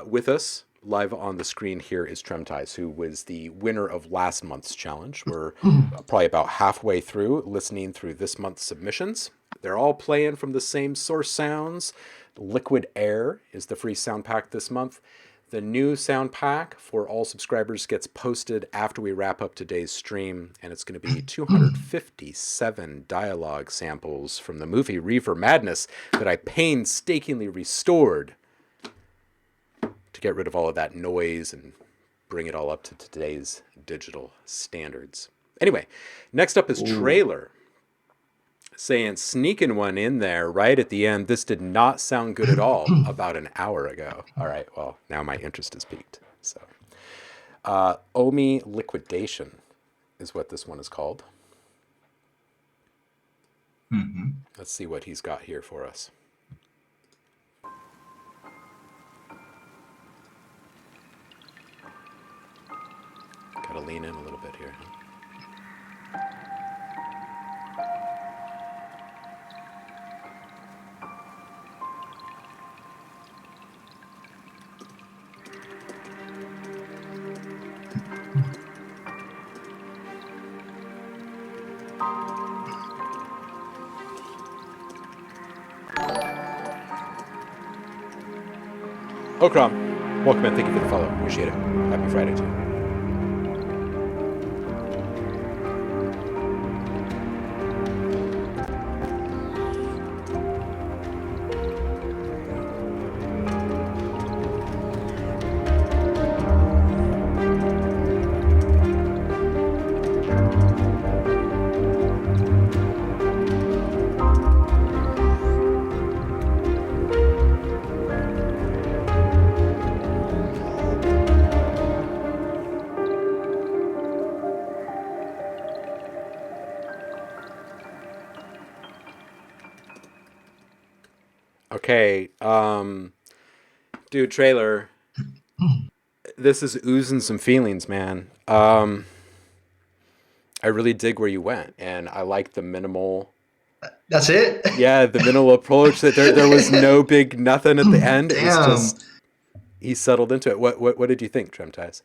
With us, live on the screen here is Tremties, who was the winner of last month's challenge. We're probably about halfway through listening through this month's submissions. They're all playing from the same source sounds. Liquid Air is the free sound pack this month. The new sound pack for all subscribers gets posted after we wrap up today's stream, and it's going to be 257 dialogue samples from the movie Reefer Madness that I painstakingly restored to get rid of all of that noise and bring it all up to today's digital standards. Anyway, next up is Trailer, saying, sneaking one in there right at the end. This did not sound good at all about an hour ago. All right, well, now my interest is piqued. So, Omi Liquidation is what this one is called. Let's see what he's got here for us. Gotta lean in a little bit here. Okram, welcome in. Thank you for the follow. Appreciate it. Happy Friday to you. Okay, dude, Trailer, this is oozing some feelings, man. I really dig where you went, and I like the minimal. That's it? Yeah, the minimal approach. That there was no big nothing at the end. It was just he settled into it. What did you think, Tremties?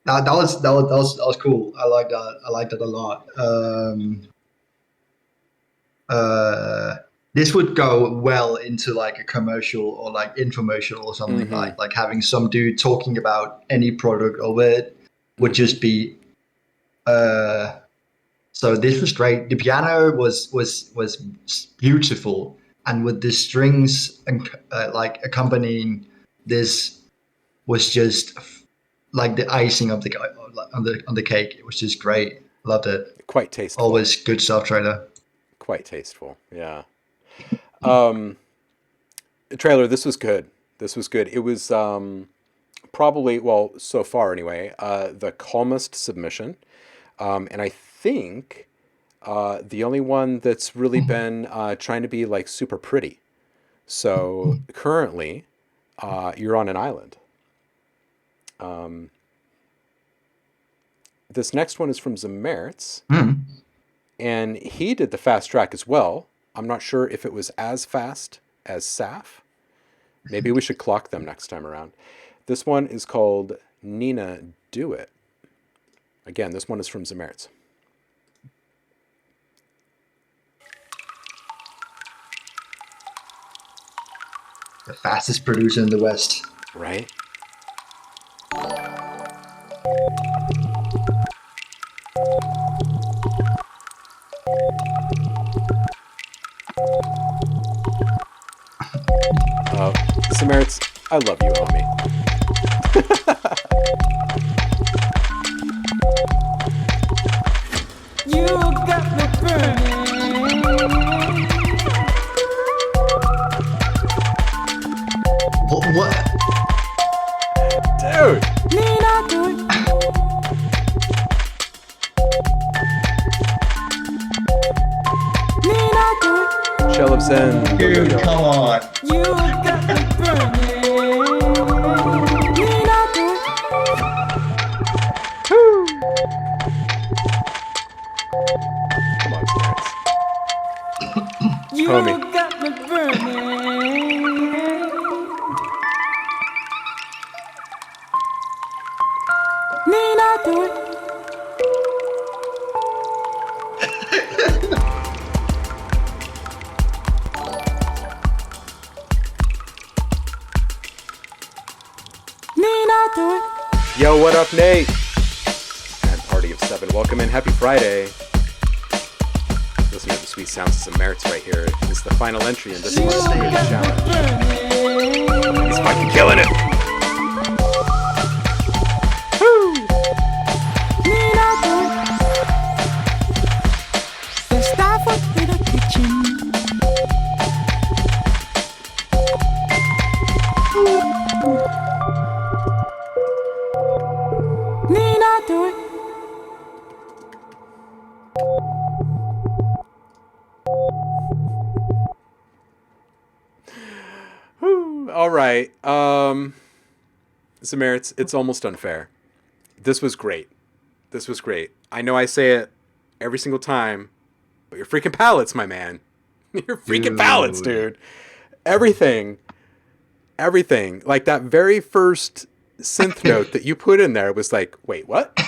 That was cool. I like that. I liked it a lot. This would go well into like a commercial or like infomercial or something like having some dude talking about any product of it would just be. So this was great. The piano was beautiful, and with the strings and like accompanying this was just like the icing of the on the cake. It was just great. Loved it. Quite tasteful. Always good stuff, Trailer. Quite tasteful. Yeah. Trailer. This was good. It was probably, well, so far anyway, the calmest submission, and I think the only one that's really been trying to be like super pretty. So currently, you're on an island. This next one is from Zamertz, and he did the fast track as well. I'm not sure if it was as fast as Saf. Maybe we should clock them next time around. This one is called Nina Do It. Again, this one is from Zamertz. The fastest producer in the West. Right? Zamertz, I love you, homie. You got me burning. What? Dude! Shell of Zen. Dude, come on. You got me burning. Come on, Zamertz. You Homie. got me burning. Nina do it. Yo, what up, Nate? And Party of 7. Welcome in. Happy Friday. Listen to the sweet sounds of some merits right here. It's the final entry in this month's Community Challenge. He's fucking killing it. Woo! All right. Samir, it's almost unfair. This was great. This was great. I know I say it every single time, but your freaking palettes, my man. Your freaking palettes, dude. Everything. Like that very first synth note that you put in there was like, wait, what?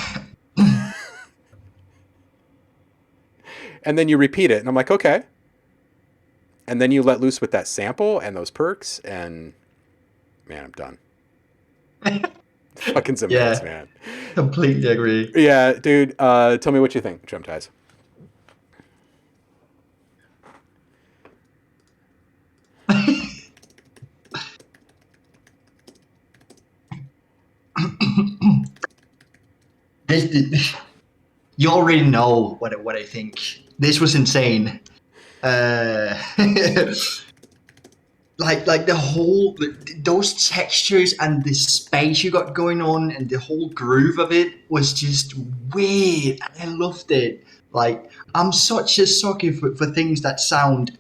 And then you repeat it, and I'm like, okay. And then you let loose with that sample and those perks, and man, I'm done. Fucking Zimbabwe, man. Completely agree. Yeah, dude. Tell me what you think, Drum Ties. You already know what I think. This was insane. Like the whole those textures and the space you got going on and the whole groove of it was just weird. I loved it. Like I'm such a sucker for things that sound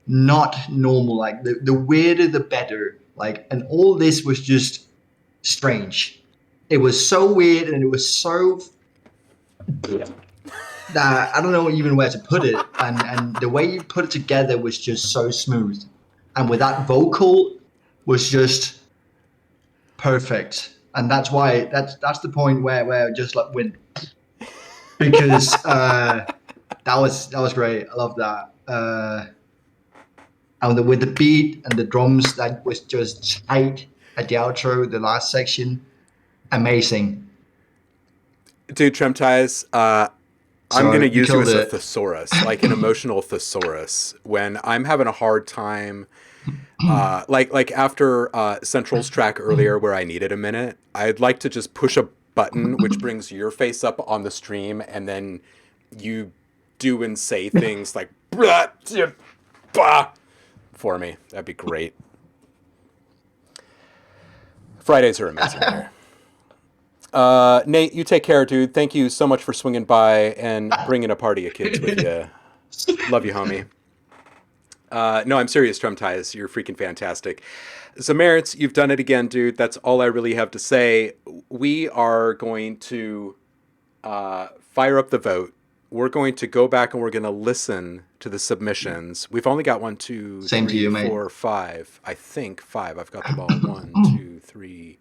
not normal. Like the weirder the better. Like, and all this was just strange. It was so weird and it was so that I don't know even where to put it. And the way you put it together was just so smooth. And with that vocal was just perfect. And that's why that's the point where I just like win. Because that was great. I love that. And with the beat and the drums, that was just tight at the outro, the last section. Amazing. Dude, Trem Ties, I'm going to use you as a thesaurus, like an emotional thesaurus. When I'm having a hard time, like after Central's track earlier where I needed a minute, I'd like to just push a button which brings your face up on the stream, and then you do and say things like bah, for me. That'd be great. Fridays are amazing here. Nate, you take care, dude. Thank you so much for swinging by and bringing a party of kids with you. Love you, homie. No, I'm serious, Drum Ties. You're freaking fantastic. Zamerits, you've done it again, dude. That's all I really have to say. We are going to fire up the vote. We're going to go back and we're going to listen to the submissions. We've only got 1, 2, Same 3, to you, 4, 5. I think 5. I've got the ball. 1, 2, 3,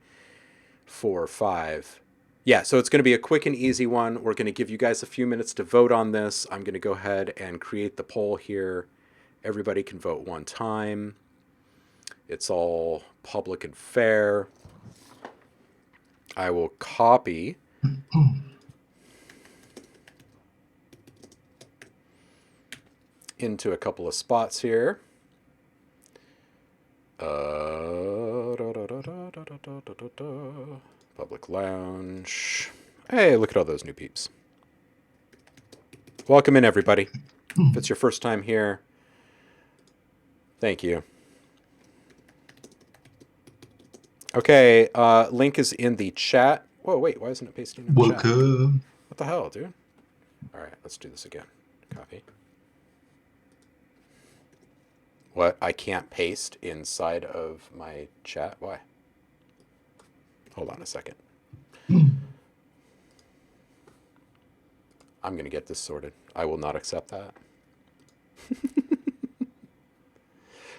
4, 5. Yeah, so it's going to be a quick and easy one. We're going to give you guys a few minutes to vote on this. I'm going to go ahead and create the poll here. Everybody can vote one time. It's all public and fair. I will copy into a couple of spots here. Public lounge. Hey, look at all those new peeps. Welcome in, everybody. If it's your first time here, thank you. Okay, link is in the chat. Whoa, wait, why isn't it pasting in the chat? Welcome. What the hell, dude? All right, let's do this again. Copy. What? I can't paste inside of my chat? Why? Hold on a second. I'm going to get this sorted. I will not accept that.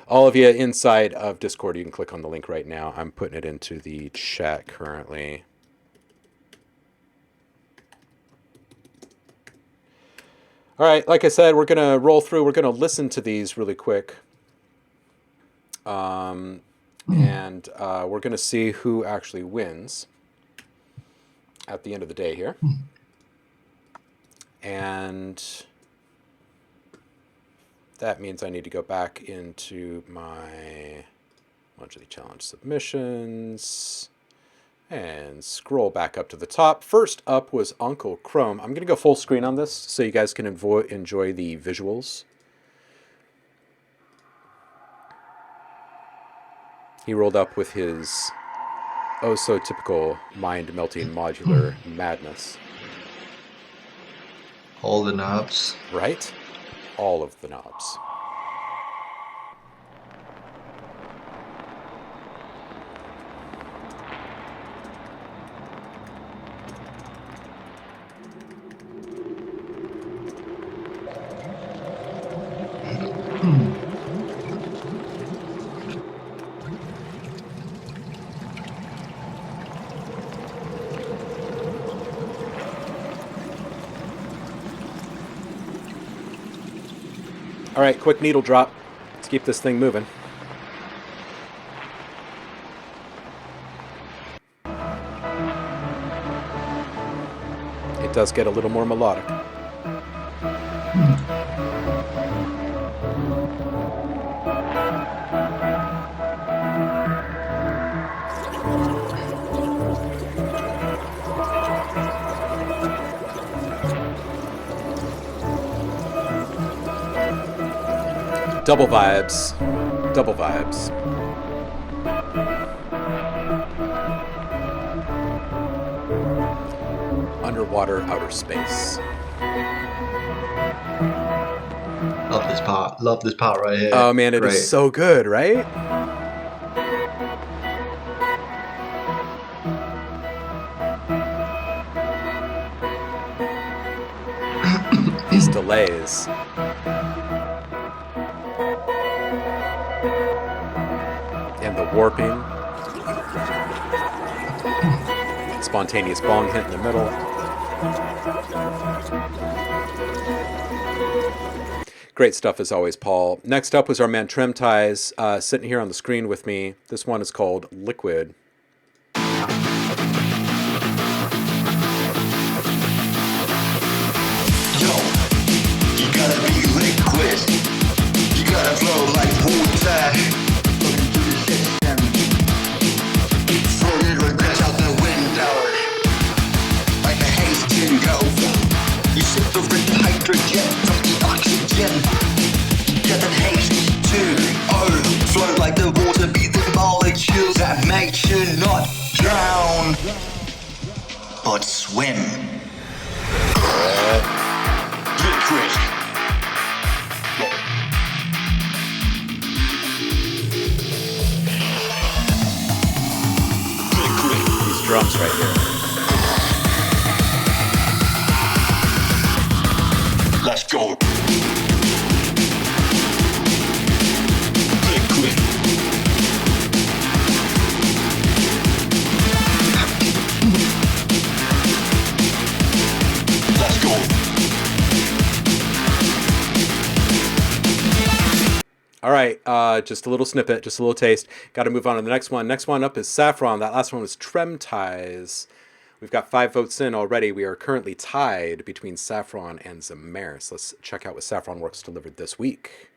All of you inside of Discord, you can click on the link right now. I'm putting it into the chat currently. All right, like I said, we're going to roll through. We're going to listen to these really quick. And we're going to see who actually wins. at the end of the day here. And that means I need to go back into my monthly challenge submissions and scroll back up to the top. First up was Uncle Chrome. I'm going to go full screen on this so you guys can enjoy the visuals. He rolled up with his oh so typical mind-melting modular madness. All the knobs. Right? All of the knobs. All right, quick needle drop. Let's keep this thing moving. It does get a little more melodic. Double vibes. Double vibes. Underwater outer space. Love this part. Love this part right here. Oh man, it is so good, right? These delays. And the warping. Spontaneous bong hit in the middle. Great stuff as always, Paul. Next up was our man Trim Ties, sitting here on the screen with me. This one is called Liquid. Yo, you gotta be liquid. You gotta flow like water. Looking through the system. Throwing regrets out the window. Like a haze jingo. You separate the hydrogen from the oxygen. Get that H2O. Flow like the water, be the molecules that make you not drown, but swim. Liquid. These drums right here. Let's go. Liquid. Let's go. All right, just a little snippet, just a little taste. Got to move on to the next one. Next one up is Saffron. That last one was Trem Ties. We've got 5 votes in already. We are currently tied between Saffron and Zamaris. Let's check out what Saffron Works delivered this week.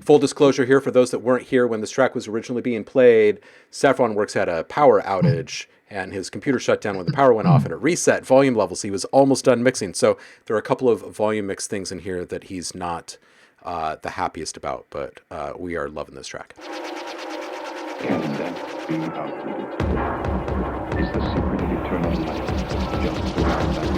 Full disclosure here for those that weren't here when this track was originally being played, Saffron Works had a power outage and his computer shut down when the power went off and it reset volume levels. He was almost done mixing. So there are a couple of volume mix things in here that he's not the happiest about, but we are loving this track. Can that be outwitted? Is the secret of eternal life just beyond that?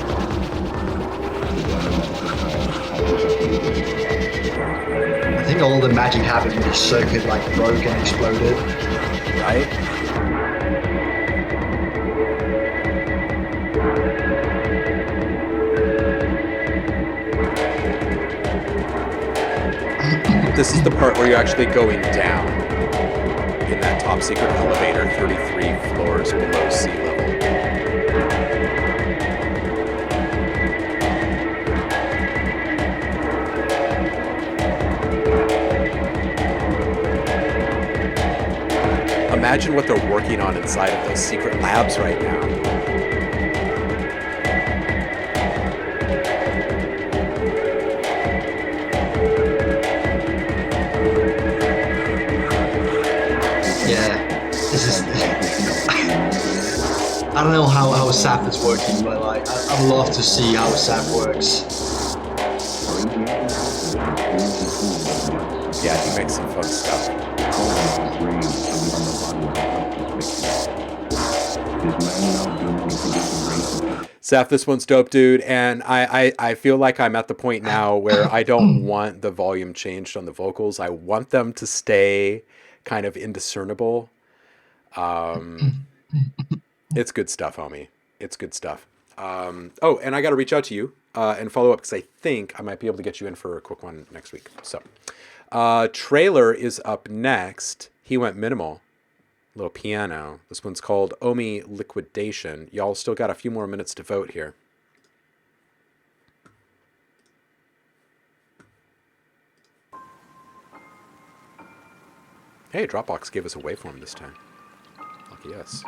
I think all the magic happened when the circuit like broke and exploded. Right? This is the part where you're actually going down in that top secret elevator 33 floors below sea level. Imagine what they're working on inside of those secret labs right now. Yeah, this is. I don't know how SAP is working, but like I'd love to see how SAP works. Yeah, he makes some fun stuff. Seth, this one's dope, dude, and I feel like I'm at the point now where I don't want the volume changed on the vocals. I want them to stay kind of indiscernible. It's good stuff, homie. It's good stuff. Oh, and I got to reach out to you and follow up because I think I might be able to get you in for a quick one next week. So, Trailer is up next. He went minimal. Little piano. This one's called Omi Liquidation. Y'all still got a few more minutes to vote here. Hey, Dropbox gave us a waveform this time. Lucky us.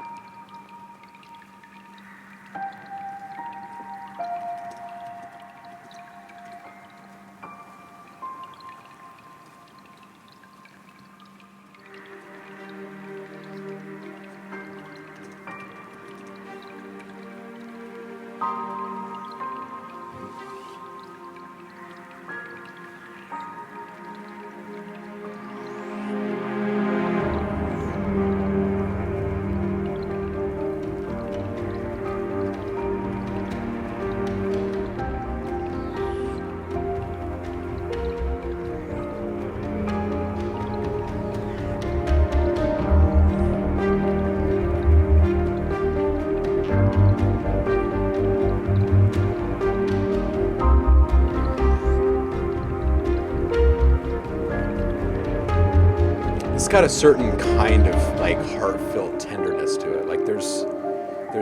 It's got a certain kind of like heartfelt tenderness to it. Like there's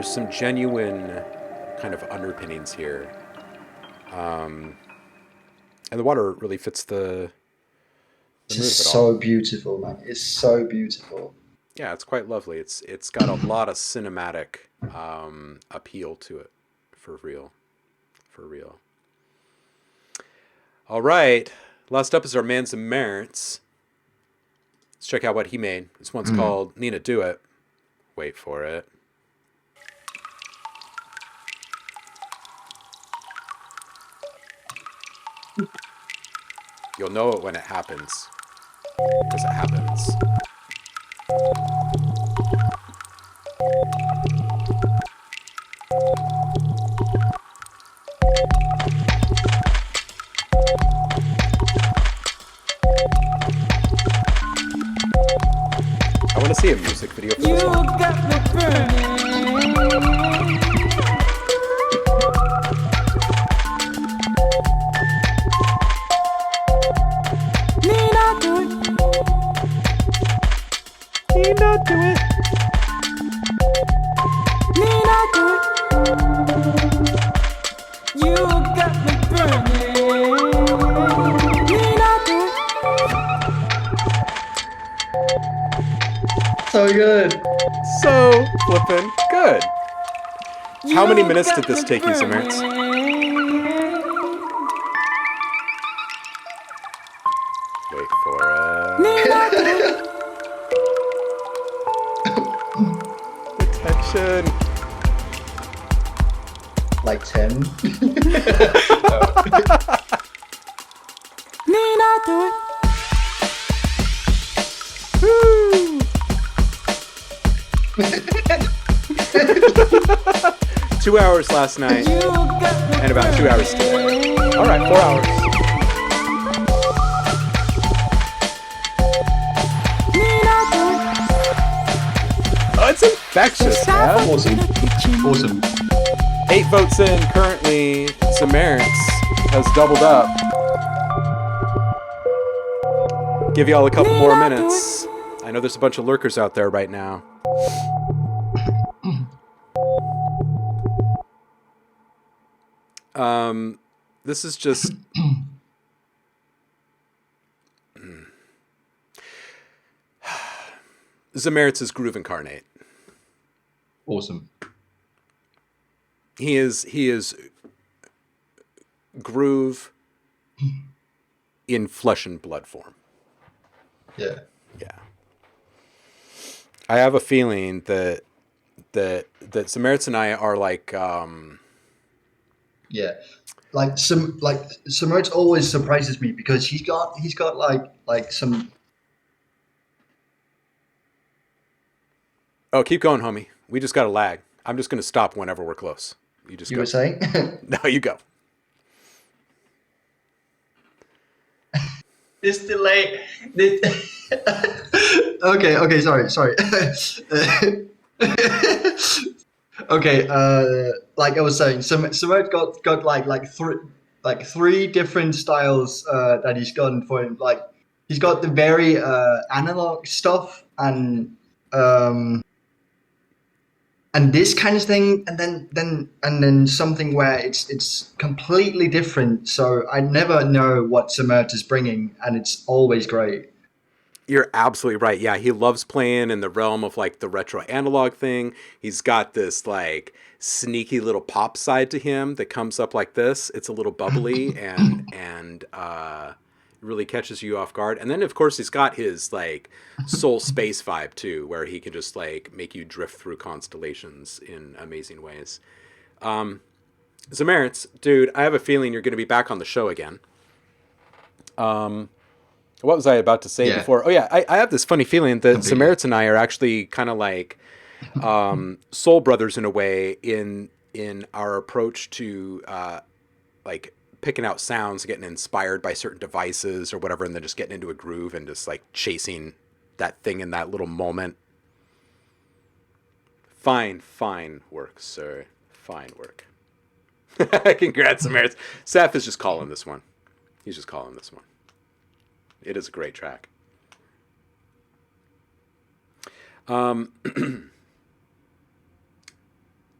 some genuine kind of underpinnings here, and the water really fits the mood of it all. It's so beautiful, man. It's so beautiful. Yeah, it's quite lovely. It's got a lot of cinematic appeal to it, for real. All right, last up is our man some merits. Let's check out what he made. This one's called Nina Do It. Wait for it. You'll know it when it happens. Because it happens. I want to see a music video for this one. You got me burning. Nina, do it. Nina, do it. Nina, do it. You got me burning. Nina, do it. So good. So flippin' good. How many minutes did this take you, Samantha? Wait for it. Attention. Like 10. Nina, do it. Woo. 2 hours last night and about 2 hours today. All right, 4 hours. Oh, it's infectious, man. Awesome. 8 votes in currently. Samerance has doubled up. Give y'all a couple more minutes. I know there's a bunch of lurkers out there right now. This is just Zamertz's groove incarnate. Awesome. He is groove in flesh and blood form. Yeah. Yeah. I have a feeling that Zamertz and I are like Yeah. Like Samertz always surprises me because he's got like some. Oh, keep going, homie. We just got a lag. I'm just going to stop whenever we're close. You just You go. were saying? No, you go. This delay. Okay. Sorry. Okay. Like I was saying, Samertz got like three different styles that he's gotten for him. Like he's got the very analog stuff and this kind of thing, and then something where it's completely different. So I never know what Samertz is bringing, and it's always great. You're absolutely right. Yeah, he loves playing in the realm of like the retro analog thing. He's got this like sneaky little pop side to him that comes up like this. It's a little bubbly and really catches you off guard. And then of course he's got his like soul space vibe too, where he can just like make you drift through constellations in amazing ways. Zamertz, dude, I have a feeling you're going to be back on the show again. What was I about to say before? Oh yeah, I have this funny feeling that Zamertz and I are actually kind of like soul brothers in a way in our approach to like picking out sounds, getting inspired by certain devices or whatever, and then just getting into a groove and just like chasing that thing in that little moment. Fine work, sir. Fine work. Congrats, Zamertz. Seth is just calling this one. He's just calling this one. It is a great track.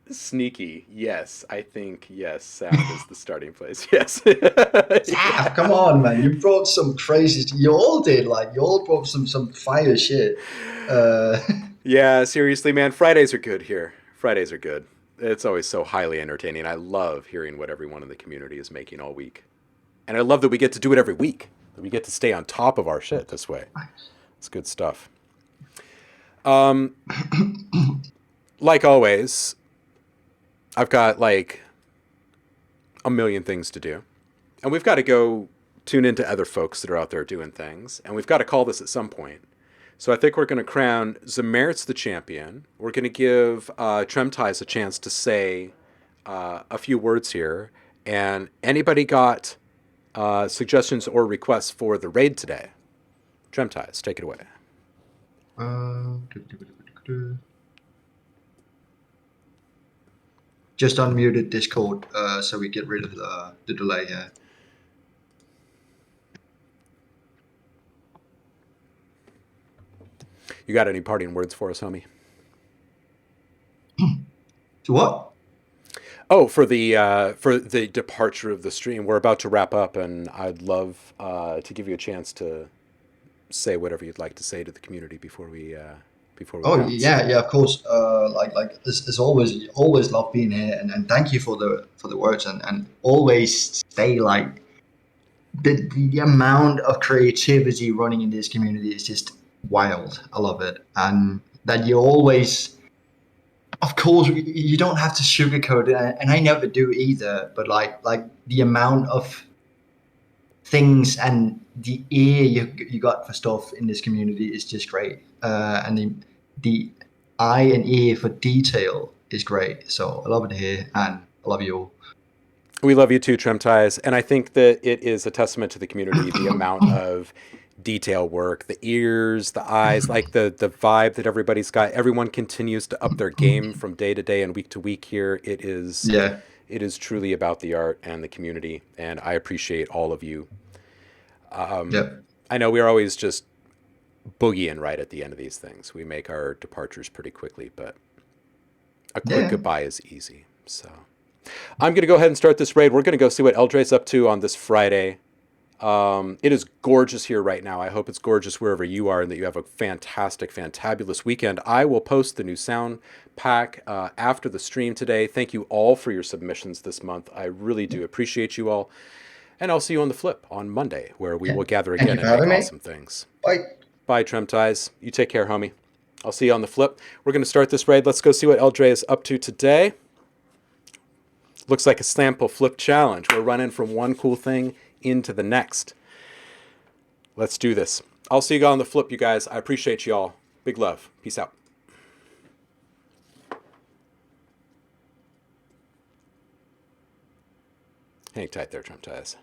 Sneaky, yes. I think, yes, sound is the starting place. Yes. Yeah, come on, man. You brought some crazy... You all did. Like, you all brought some fire shit. Yeah, seriously, man. Fridays are good here. Fridays are good. It's always so highly entertaining. I love hearing what everyone in the community is making all week. And I love that we get to do it every week. That we get to stay on top of our shit this way. It's good stuff. Like always, I've got like a million things to do. And we've got to go tune into other folks that are out there doing things. And we've got to call this at some point. So I think we're going to crown Zamertz the champion. We're going to give Tremties a chance to say a few words here. And anybody got suggestions or requests for the raid today? Tremties, take it away. Just unmuted Discord so we get rid of the delay here. You got any parting words for us, homie? To what? Oh, for the departure of the stream. We're about to wrap up, and I'd love to give you a chance to say whatever you'd like to say to the community before we Oh bounce. yeah, of course. Like as always love being here, and thank you for the words, and always say like the amount of creativity running in this community is just wild. I love it, and that you always, of course, you don't have to sugarcoat it, and I never do either. But like the amount of things and the ear you got for stuff in this community is just great, and the eye and ear for detail is great. So I love it here, and I love you all. We love you too, Tremties, and I think that it is a testament to the community, the amount of detail work, the ears, the eyes, like the vibe that everybody's got. Everyone continues to up their game from day to day and week to week here. It is truly about the art and the community, and I appreciate all of you. I know we're always just boogieing right at the end of these things. We make our departures pretty quickly, but a quick goodbye is easy. So I'm going to go ahead and start this raid. We're going to go see what Eldre's up to on this Friday. It is gorgeous here right now. I hope it's gorgeous wherever you are and that you have a fantastic, fantabulous weekend. I will post the new sound pack after the stream today. Thank you all for your submissions this month. I really do appreciate you all. And I'll see you on the flip on Monday, where we will gather again and make awesome things. Bye. Bye, Tremties. You take care, homie. I'll see you on the flip. We're going to start this raid. Let's go see what Eldre is up to today. Looks like a sample flip challenge. We're running from one cool thing into the next. Let's do this. I'll see you on the flip, you guys. I appreciate you all. Big love. Peace out. Hang tight there, Trump ties.